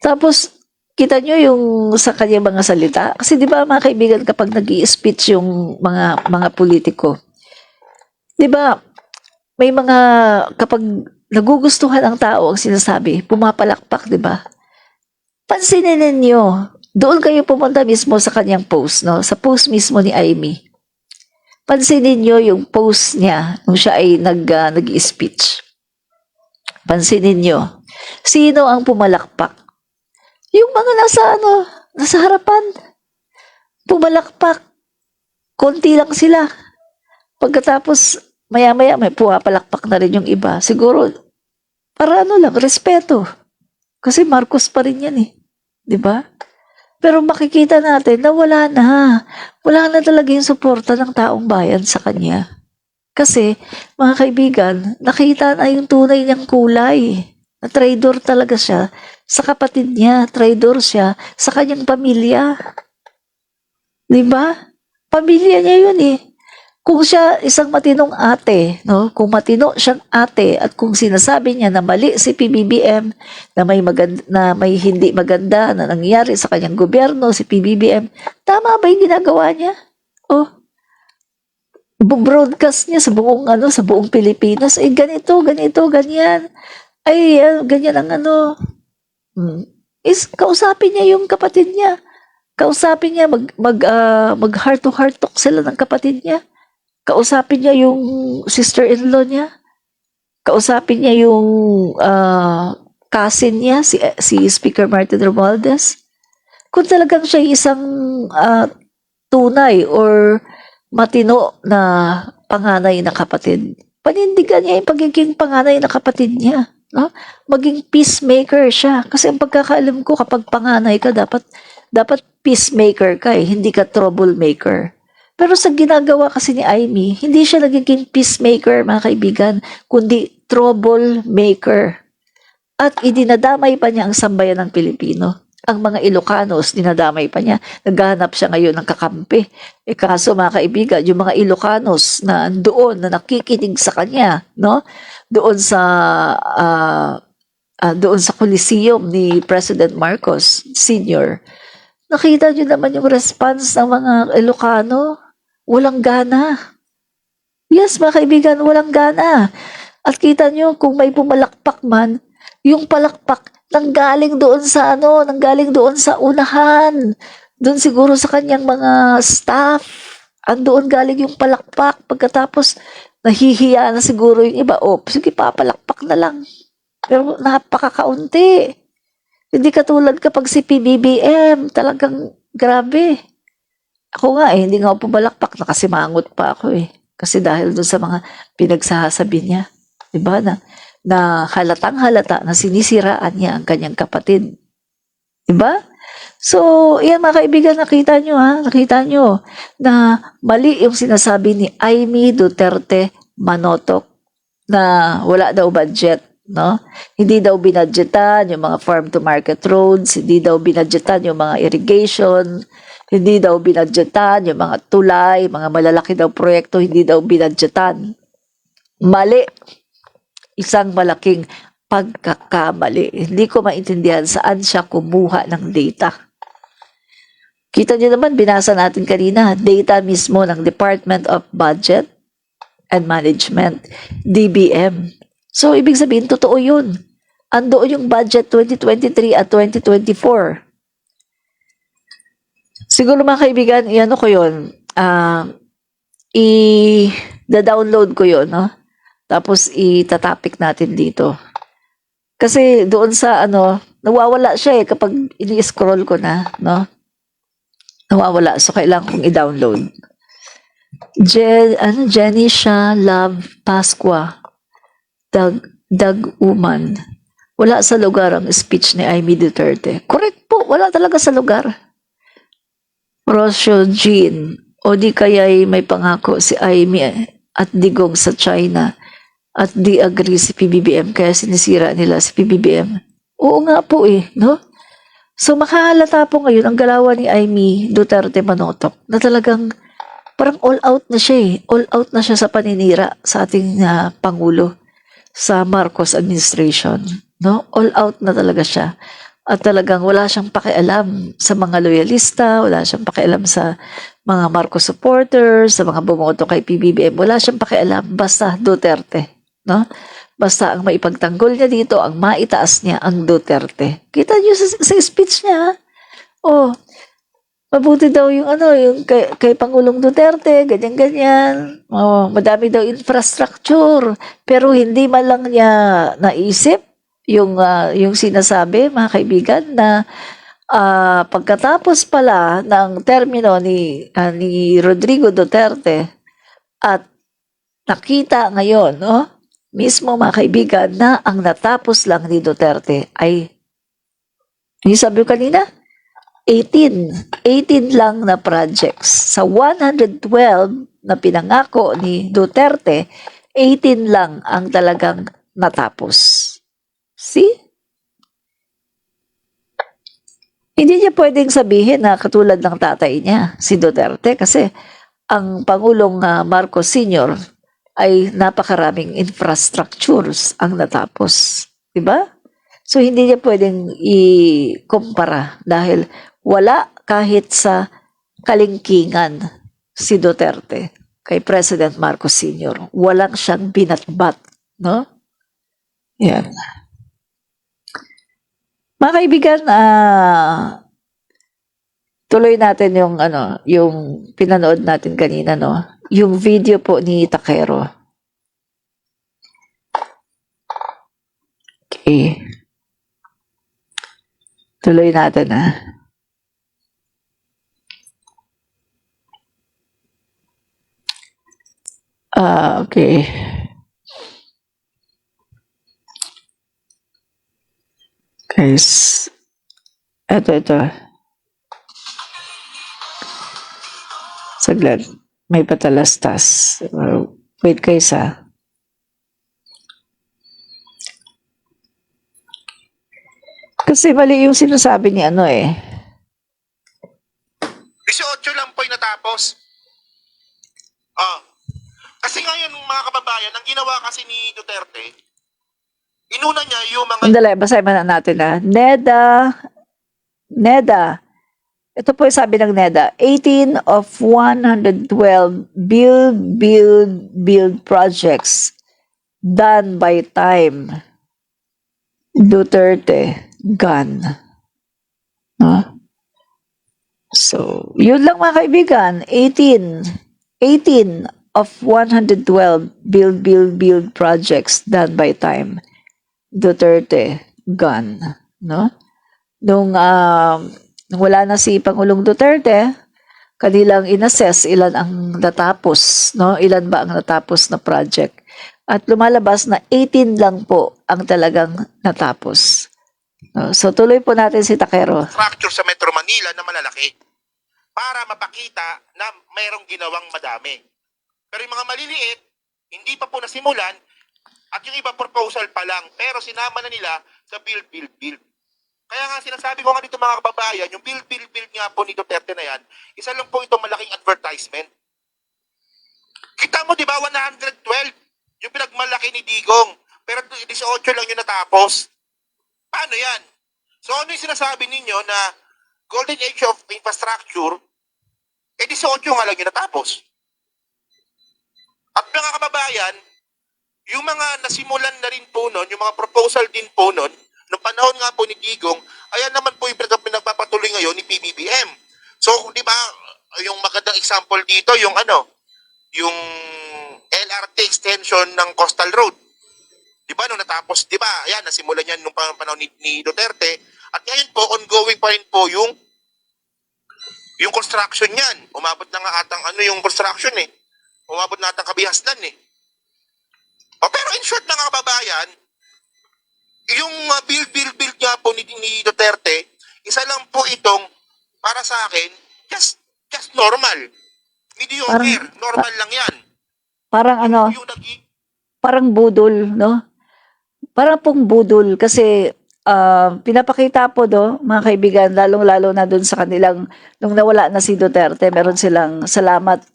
Tapos, kita nyo yung sa kanyang mga salita. Kasi di ba, mga kaibigan, kapag nag-i-speech yung mga politiko, di ba, may mga, kapag nagugustuhan ang tao ang sinasabi, pumapalakpak, di ba? Pansinin ninyo, doon kayo pumunta mismo sa kanyang post, no? Sa post mismo ni Amy. Pansinin niyo yung post niya nung siya ay nag-i-speech. Pansinin niyo, sino ang pumalakpak? Yung mga nasa harapan. Pumalakpak. Konti lang sila. Pagkatapos, maya-maya may pumapalakpak na rin yung iba. Siguro, para lang, respeto. Kasi Marcos pa rin yan Di ba? Pero makikita natin na wala na. Wala na talaga yung suporta ng taong bayan sa kanya. Kasi, mga kaibigan, nakita na yung tunay niyang kulay. Na traidor talaga siya sa kapatid niya. Traidor siya sa kanyang pamilya. Diba? Pamilya niya yun Kung siya isang matinong ate, no? Kung matino siyang ate at kung sinasabi niya na mali si PBBM, na may hindi maganda na nangyari sa kanyang gobyerno, si PBBM, tama ba yung ginagawa niya? Broadcast niya sa buong Pilipinas, ganito, ganyan. Ganyan ang kausapin niya yung kapatid niya. Kausapin niya, mag heart-to-heart talk sila ng kapatid niya. Kausapin niya yung sister-in-law niya. Kausapin niya yung cousin niya, si Speaker Martin Romualdez. Kung talagang siya isang tunay or matino na panganay na kapatid, panindigan niya yung pagiging panganay na kapatid niya. No? Maging peacemaker siya. Kasi ang pagkakaalam ko, kapag panganay ka, dapat peacemaker ka hindi ka troublemaker. Pero sa ginagawa kasi ni Amy, hindi siya nagiging peacemaker, mga kaibigan, kundi troublemaker. At idinadamay pa niya ang sambayan ng Pilipino. ang mga Ilocanos, dinadamay pa niya. Naghahanap siya ngayon ng kakampi. Kaso mga kaibigan, yung mga Ilocanos na doon, na nakikinig sa kanya, no? Doon sa Coliseum ni President Marcos Sr., nakita niyo naman yung response ng mga Ilocano. Walang gana. Yes, mga kaibigan, walang gana. At kita niyo, kung may pumalakpak man, yung palakpak nanggaling doon sa nanggaling doon sa unahan. Doon siguro sa kanyang mga staff. Andoon galing yung palakpak. Pagkatapos, nahihiya na siguro yung iba. Oh, sige, papalakpak na lang. Pero napakakaunti. Hindi katulad kapag si PBBM, talagang grabe. Ako nga hindi nga ako pumalakpak, nakasimangot pa ako eh. Kasi dahil doon sa mga pinagsasabi niya, 'di ba, na halatang-halata na sinisiraan niya ang kanyang kapatid. 'Di ba? So, yan mga kaibigan, nakita nyo na mali yung sinasabi ni Amy Duterte Manotok na wala daw budget, no? Hindi daw binadgetan yung mga farm to market roads, hindi daw binadgetan yung mga irrigation, hindi daw binadgetan yung mga tulay, mga malalaki daw proyekto, hindi daw binadgetan. Mali. Isang malaking pagkakamali. Hindi ko maintindihan saan siya kumuha ng data. Kita niyo naman, binasa natin kanina, data mismo ng Department of Budget and Management, DBM. So, ibig sabihin, totoo yun. Andoon yung budget 2023 at 2024. Siguro mga kaibigan, iano ko yun, i-download ko yun, no? Tapos itatapik natin dito. Kasi doon sa nawawala siya kapag ini-scroll ko na, no? Nawawala. So, kailangan kong i-download. Jenny Shah Love Pasqua. Dag-uman. Wala sa lugar ang speech ni Amy Duterte. Correct po. Wala talaga sa lugar. Rocio Jean. O di kaya'y may pangako si Amy at Digong sa China at di agree si PBBM kaya sinisira nila si PBBM. Oo nga po no? So makahalata po ngayon ang galawan ni Amy Duterte Manotok na talagang parang all out na siya All out na siya sa paninira sa ating Pangulo sa Marcos administration. No? All out na talaga siya. At talagang wala siyang pakialam sa mga loyalista, wala siyang pakialam sa mga Marcos supporters, sa mga bumoto kay PBBM. Wala siyang pakialam, basta Duterte. No? Basta ang maipagtanggol niya dito, ang maitaas niya ang Duterte. Kita niyo sa speech niya. Oh, mabuti daw yung yung kay Pangulong Duterte, ganyan-ganyan. Oh, madami daw infrastructure, pero hindi man lang niya naisip yung sinasabi, mga kaibigan, na pagkatapos pala ng termino ni Rodrigo Duterte at nakita ngayon, no? Mismo mga kaibigan, na ang natapos lang ni Duterte ay, yung sabi ko kanina, 18 lang na projects. Sa 112 na pinangako ni Duterte, 18 lang ang talagang natapos. See? Hindi niya pwedeng sabihin na katulad ng tatay niya, si Duterte, kasi ang Pangulong Marcos Sr. ay napakaraming infrastructures ang natapos. Diba? So, hindi niya pwedeng i-kumpara dahil wala kahit sa kalingkingan si Duterte kay President Marcos Sr. Walang siyang binatbat. No? Yan. Mga kaibigan, tuloy natin yung pinanood natin kanina, no? Yung video po ni Takero. Okay. Tuloy natin, okay. Guys, ito. Saglit. May patalastas. Wait guys Kasi Kasi mali yung sinasabi ni ano eh. 18 lang po yung natapos. Ah. Kasi ngayon, mga kababayan, ang ginawa kasi ni Duterte, inuna niya yung mga... Sandali, basahin mo na natin na. NEDA. Ito po yung sabi ng NEDA. 18 of 112 build projects done by time. Duterte gone. No? So, yun lang mga kaibigan. 18 of 112 build projects done by time. Duterte gone. No? Nung wala na si Pangulong Duterte, kanilang inassess ilan ang natapos, no? Ilan ba ang natapos na project? At lumalabas na 18 lang po ang talagang natapos. No? So tuloy po natin si Takero. Structure sa Metro Manila na malalaki para mapakita na mayroong ginawang madami. Pero yung mga maliliit, hindi pa po nasimulan at yung iba proposal pa lang pero sinama na nila sa build. Kaya nga sinasabi ko nga dito mga kababayan, yung build nga po ni Duterte na yan, isa lang po itong malaking advertisement. Kita mo, di ba, 112 yung pinagmalaki ni Digong, pero 18 lang yung natapos. Paano yan? So ano yung sinasabi ninyo na golden age of infrastructure, 18 nga lang yung natapos. At mga kababayan, yung mga nasimulan na rin po nun, yung mga proposal din po nun, noong panahon nga po ni Digong, ayan naman po yung pinagpapatuloy ngayon ni PBBM. So, di ba, yung magandang example dito, yung yung LRT extension ng Coastal Road. Di ba, nung natapos, di ba, ayan, nasimulan yan nung panahon ni Duterte, at ngayon po, ongoing pa rin po yung construction yan. Umabot na nga atang yung construction eh. Umabot na atang kabihasnan eh. Pero in short mga kababayan, yung build nga po ni Duterte, isa lang po itong, para sa akin, just normal. Mediocre, normal lang yan. Parang Yung parang budol, no? Parang pong budol kasi pinapakita po mga kaibigan, lalong-lalo na doon sa kanilang, nung nawala na si Duterte, meron silang salamat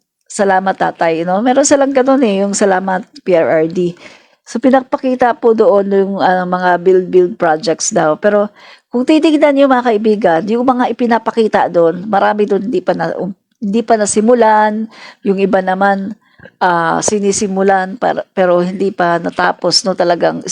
tatay, no? Meron silang ganun yung salamat PRRD. So pinapakita po doon yung mga build projects daw. Pero kung titignan niyo mga kaibigan, yung mga ipinapakita doon, marami doon hindi pa nasimulan, yung iba naman sinisimulan pero hindi pa natapos, no, talagang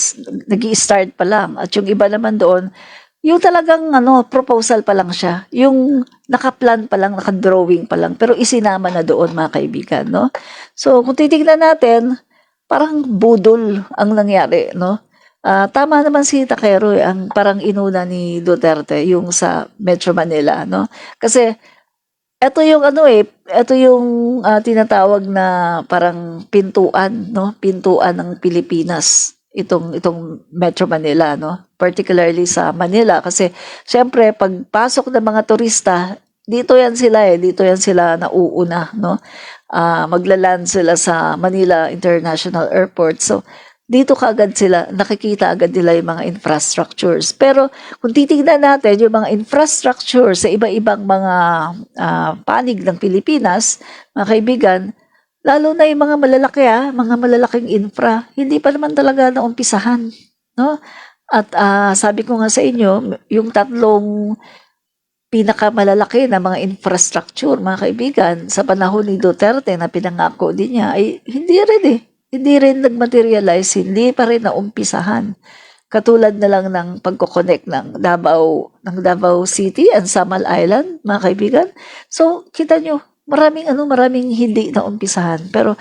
nag-i-start pa lang. At yung iba naman doon, yung talagang proposal pa lang siya. Yung nakaplan pa lang, nakadrawing pa lang, pero isinama na doon mga kaibigan, no? So kung titignan natin, parang budol ang nangyari, no? Tama naman si Takero ang parang inuna ni Duterte yung sa Metro Manila, no? Kasi ito yung ito yung tinatawag na parang pintuan, no? Pintuan ng Pilipinas. Itong Metro Manila, no? Particularly sa Manila kasi syempre pagpasok ng mga turista, dito yan sila nauuna, no? Maglaland sila sa Manila International Airport. So, dito kaagad sila, nakikita agad nila yung mga infrastructures. Pero kung titignan natin yung mga infrastructure sa iba-ibang mga panig ng Pilipinas, mga kaibigan, lalo na yung mga malalaki, mga malalaking infra, hindi pa naman talaga naumpisahan. No? At sabi ko nga sa inyo, yung tatlong pinakamalalaki na mga infrastructure, mga kaibigan, sa panahon ni Duterte na pinangako din niya, ay hindi rin nag-materialize, hindi pa rin naumpisahan. Katulad na lang ng pagkoconnect ng Davao City and Samal Island, mga kaibigan. So, kita nyo, maraming hindi naumpisahan. Pero,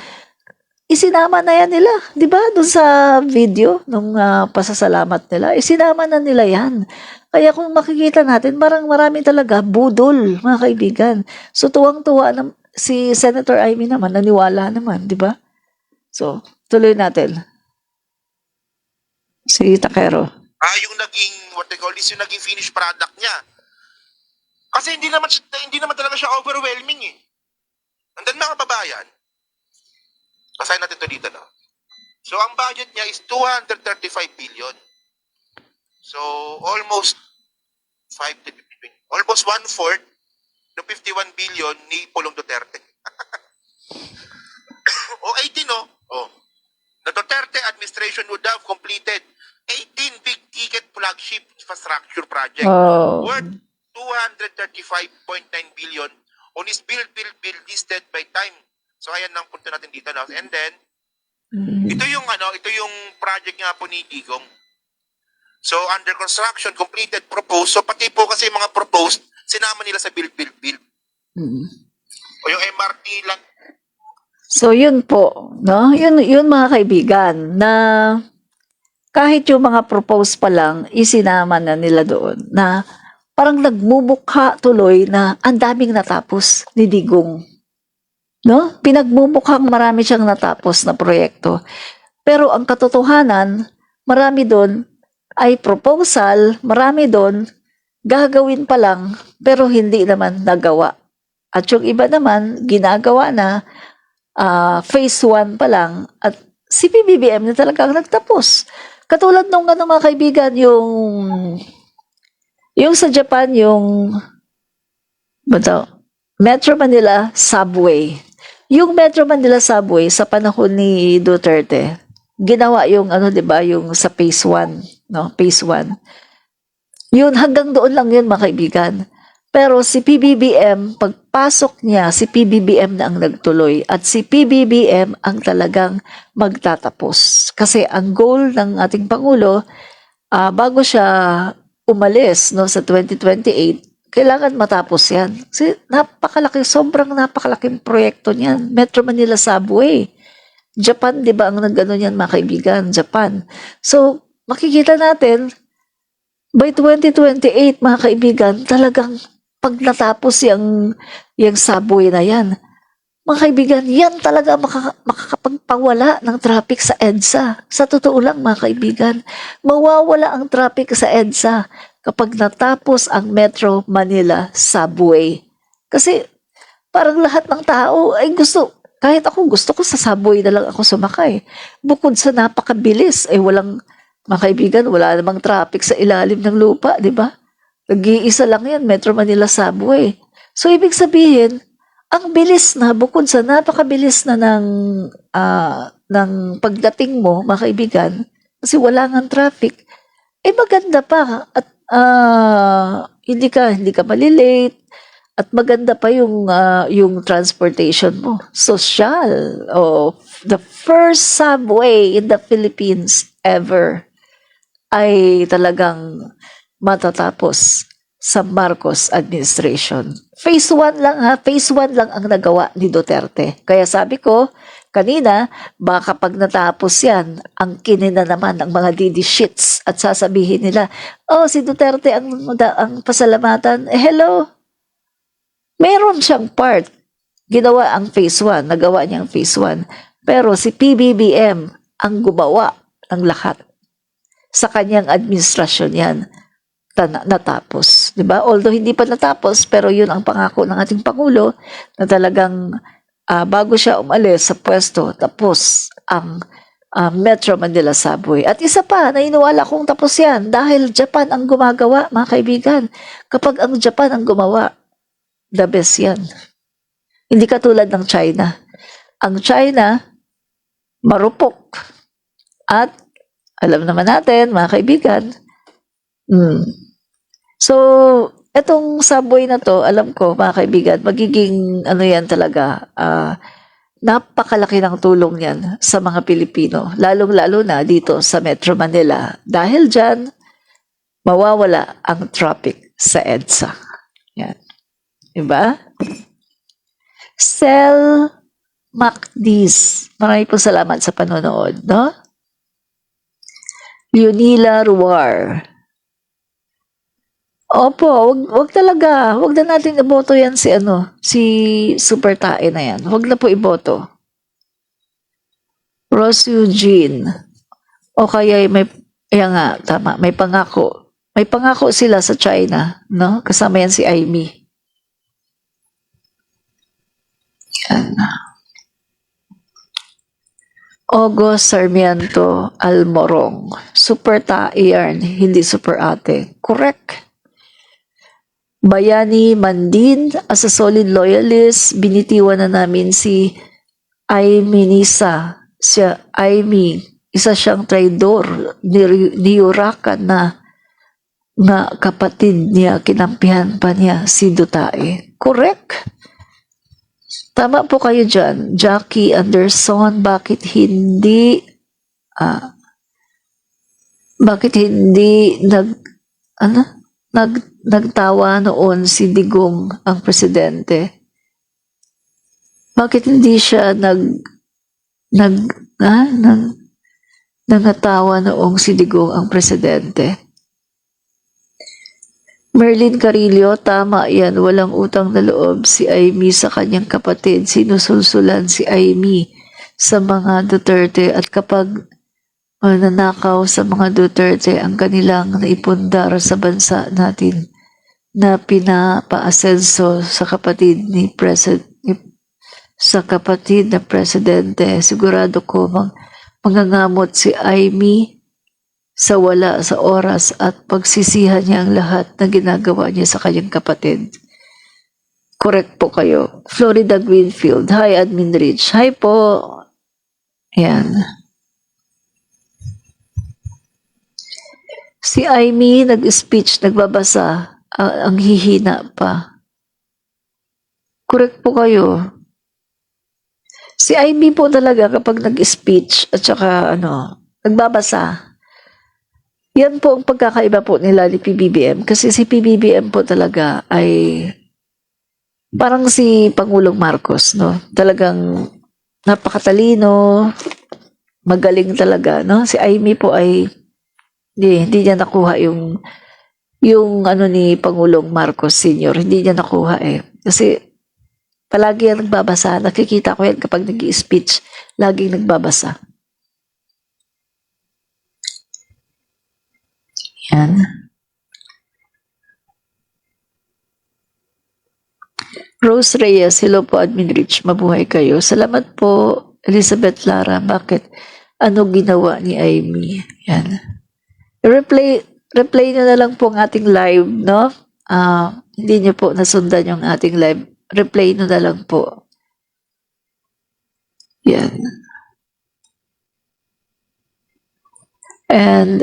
isinama na yan nila, di ba? Doon sa video, nung pasasalamat nila, isinama na nila yan. Kaya kung makikita natin, marami talaga budol, mga kaibigan. So, tuwang-tuwa si Senator Amy naman, naniwala naman, di ba? So, tuloy natin. Si Takero. yung naging, what they call this, yung naging finished product niya. Kasi hindi naman talaga siya overwhelming eh. And then mga kababayan, basahin natin ito dito, no? So, ang budget niya is 235 billion. So, almost 5 to 15, almost one-fourth ng 51 billion ni Pulong Duterte. O 18, no? Oh. The Duterte administration would have completed 18 big-ticket flagship infrastructure projects Oh. worth 235.9 billion on his build listed by time. So ayan ang punto natin dito, no? And then ito yung project nga po ni Digong. So under construction, completed, proposed. So pati po kasi yung mga proposed, sinama nila sa build. Mm. O yung MRT lang. So yun po, no? Yun mga kaibigan, na kahit yung mga propose pa lang, isinama na nila doon na parang nagmumukha tuloy na ang daming natapos ni Digong. No? Pinagmumukhang marami siyang natapos na proyekto. Pero ang katotohanan, marami doon ay proposal, marami doon gagawin pa lang pero hindi naman nagawa. At yung iba naman, ginagawa na phase 1 pa lang at si PBBM na talagang nagtapos. Katulad nung mga kaibigan, yung sa Japan, yung Metro Manila Subway. Yung Metro Manila Subway sa panahon ni Duterte, ginawa yung 'di ba, yung sa phase 1, no? Phase 1. Yun hanggang doon lang yun mga kaibigan. Pero si PBBM, pagpasok niya, si PBBM na ang nagtuloy at si PBBM ang talagang magtatapos. Kasi ang goal ng ating Pangulo, bago siya umalis no, sa 2028, kailangan matapos yan. Kasi sobrang napakalaking proyekto niyan. Metro Manila Subway. Japan, di ba, ang nagano niyan mga kaibigan? Japan. So, makikita natin, by 2028, mga kaibigan, talagang pag natapos yung subway na yan, mga kaibigan, yan talaga makakapagpawala ng traffic sa EDSA. Sa totoo lang, mga kaibigan, mawawala ang traffic sa EDSA kapag natapos ang Metro Manila Subway. Kasi parang lahat ng tao ay kahit ako gusto ko sa subway na lang ako sumakay. Bukod sa napakabilis, mga kaibigan, wala namang traffic sa ilalim ng lupa, di ba? Nag-iisa lang yan, Metro Manila Subway. So, ibig sabihin, ang bilis na, bukod sa napakabilis na ng pagdating mo, mga kaibigan, kasi wala nga traffic, maganda pa. At hindi ka malilate, at maganda pa yung transportation mo. Social. The first subway in the Philippines ever ay talagang matatapos sa Marcos administration. Phase 1 lang Phase 1 lang ang nagawa ni Duterte. Kaya sabi ko, kanina, baka pag natapos yan, ang kinina naman ng mga DD shits at sasabihin nila, si Duterte ang pasalamatan. Hello? Meron siyang part. Ginawa ang phase 1. Nagawa niya ang phase 1. Pero si PBBM ang gumawa ng lahat. Sa kanyang administrasyon yan natapos. Diba? Although hindi pa natapos, pero yun ang pangako ng ating Pangulo na talagang bago siya umalis sa pwesto, tapos ang Metro Manila Subway. At isa pa, nainiwala kong tapos yan dahil Japan ang gumagawa, mga kaibigan. Kapag ang Japan ang gumawa, the best yan. Hindi katulad ng China. Ang China, marupok. At alam naman natin, mga kaibigan, so, etong subway na to, alam ko, mga kaibigan, magiging, yan talaga, napakalaki ng tulong yan sa mga Pilipino, lalong-lalo na dito sa Metro Manila. Dahil dyan, mawawala ang traffic sa EDSA. Yan. Diba? Sel Macdis. Maraming po salamat sa panonood, no? Leonila Ruar. Opo, wag talaga. Wag na natin iboto yan si Super Tae na yan. Wag na po iboto. Rose Eugene. O kaya tama, may pangako. May pangako sila sa China, no? Kasama yan si Amy. Yan. August Sarmiento Almorong. Super Tae yan, hindi super ate. Correct. Bayani Mandin, as a solid loyalist, binitiwan na namin si Aimee Nisa. Isa siyang traidor, niyurakan na kapatid niya, kinampihan pa niya si Dutae. Correct. Tama po kayo dyan. Jackie Anderson, bakit hindi nagtawa noon si Digong ang presidente? Bakit hindi siya nangatawa noong si Digong ang presidente? Merlin Carillo, tama yan. Walang utang na loob si Aimee sa kanyang kapatid. Sinusulsulan si Aimee sa mga Duterte at kapag nanakaw sa mga Duterte ang kanilang naipundar sa bansa natin na pinapaasenso sa kapatid na presidente. Sigurado ko mangangamot si Aimee sa wala sa oras at pagsisihan niya ang lahat na ginagawa niya sa kanyang kapatid. Correct po kayo. Florida Greenfield. Hi, Admin Rich. Hi po. Ayan. Si Aimee nag-speech, nagbabasa, ang hihina pa. Correct po kayo. Si Aimee po talaga kapag nag-speech at saka nagbabasa, yan po ang pagkakaiba po nila ni PBBM. Kasi si PBBM po talaga ay parang si Pangulong Marcos, no? Talagang napakatalino, magaling talaga, no? Si Aimee po ay hindi niya nakuha yung ni Pangulong Marcos Sr. Hindi niya nakuha eh. Kasi palagi yan nagbabasa. Nakikita ko yan kapag nag-i-speech, laging nagbabasa. Yan. Rose Reyes, hello po Admin Rich, mabuhay kayo. Salamat po Elizabeth Lara. Bakit? Ano ginawa ni Aimee? Yan. Replay nyo na lang po ang ating live, no? Hindi nyo po nasundan yung ating live. Replay nyo na lang po. Yan. And,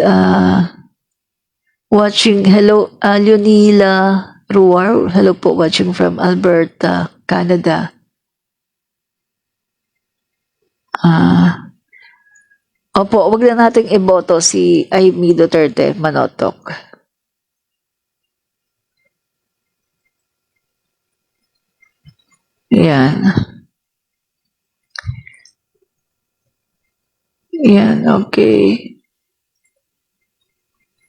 watching, hello, Leonila Ruar, hello po, watching from Alberta, Canada. Opo, wag na nating iboto si Aimee Duterte Manotok. Yan. Yan, okay.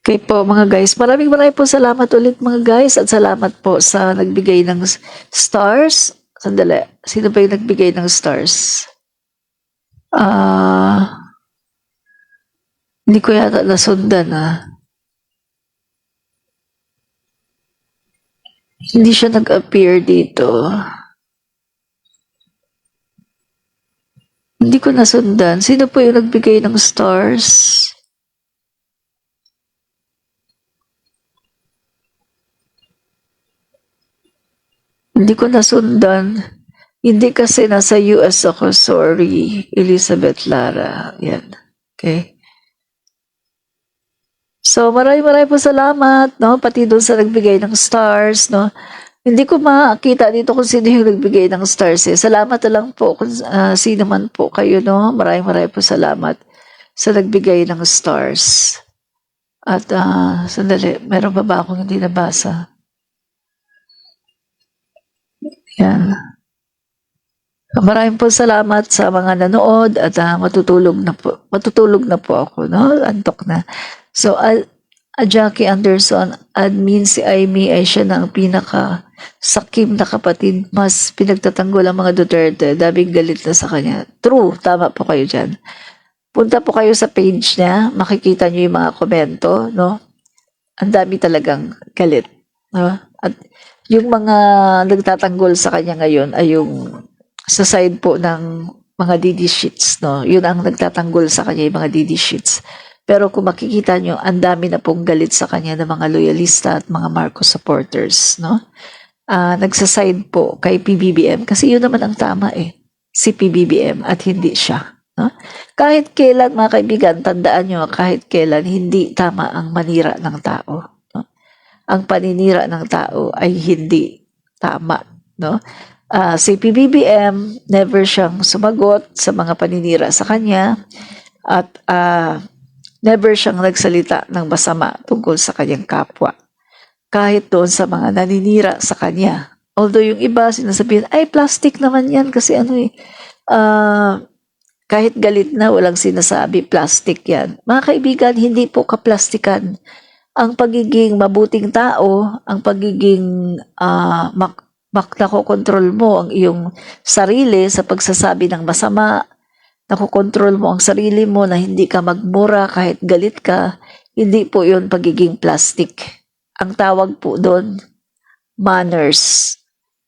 Okay po mga guys, maraming po salamat ulit mga guys at salamat po sa nagbigay ng stars. Sandali, sino ba yung nagbigay ng stars? Hindi ko yata nasundan Hindi siya nag-appear dito. Hindi ko nasundan. Sino po yung nagbigay ng stars? Hindi ko nasundan. Hindi kasi nasa US ako. Sorry, Elizabeth Lara. Yan. Okay. So, maraming po salamat, no? Pati doon sa nagbigay ng stars, no? Hindi ko makita dito kung sino yung nagbigay ng stars eh. Salamat na lang po kung sino man po kayo, no? Maraming po salamat sa nagbigay ng stars. At, sandali, meron pa ba akong hindi nabasa? Yan. Maraming po salamat sa mga nanood at matutulog na po ako, no? Antok na. So, Jackie Anderson, admin si Aimee ay siya na ang pinaka-sakim na kapatid. Mas pinagtatanggol ang mga Duterte. Daming galit na sa kanya. True, tama po kayo dyan. Punta po kayo sa page niya, makikita niyo yung mga komento, no? Ang dami talagang galit, no? At yung mga nagtatanggol sa kanya ngayon ay yung sa side po ng mga DD sheets, no? Yun ang nagtatanggol sa kanya, yung mga DD sheets. Pero kung makikita nyo, ang dami na pong galit sa kanya ng mga loyalista at mga Marcos supporters, no? Nagsaside po kay PBBM kasi yun naman ang tama si PBBM at hindi siya. No? Kahit kailan, mga kaibigan, tandaan nyo, kahit kailan, hindi tama ang manira ng tao. No? Ang paninira ng tao ay hindi tama. No? Si PBBM, never siyang sumagot sa mga paninira sa kanya at never siyang nagsalita ng masama tungkol sa kanyang kapwa. Kahit doon sa mga naninira sa kanya. Although yung iba sinasabihin, ay plastic naman yan kasi kahit galit na walang sinasabi, plastic yan. Mga kaibigan, hindi po kaplastikan. Ang pagiging mabuting tao, ang pagiging nakokontrol mo ang iyong sarili sa pagsasabi ng masama, nakokontrol mo ang sarili mo na hindi ka magmura kahit galit ka, hindi po yun pagiging plastic. Ang tawag po doon, manners,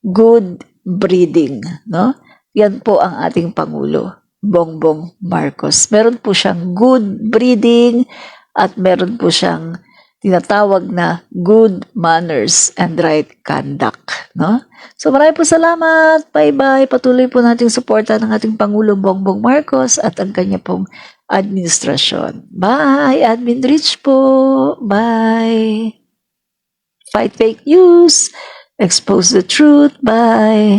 good breeding. No? Yan po ang ating Pangulo, Bongbong Marcos. Meron po siyang good breeding at meron po siyang tinatawag na good manners and right conduct. No? So maraming po salamat. Bye-bye. Patuloy po nating suporta ng ating Pangulo Bongbong Marcos at ang kanya pong administrasyon. Bye! Admin Rich po. Bye! Fight fake news. Expose the truth. Bye!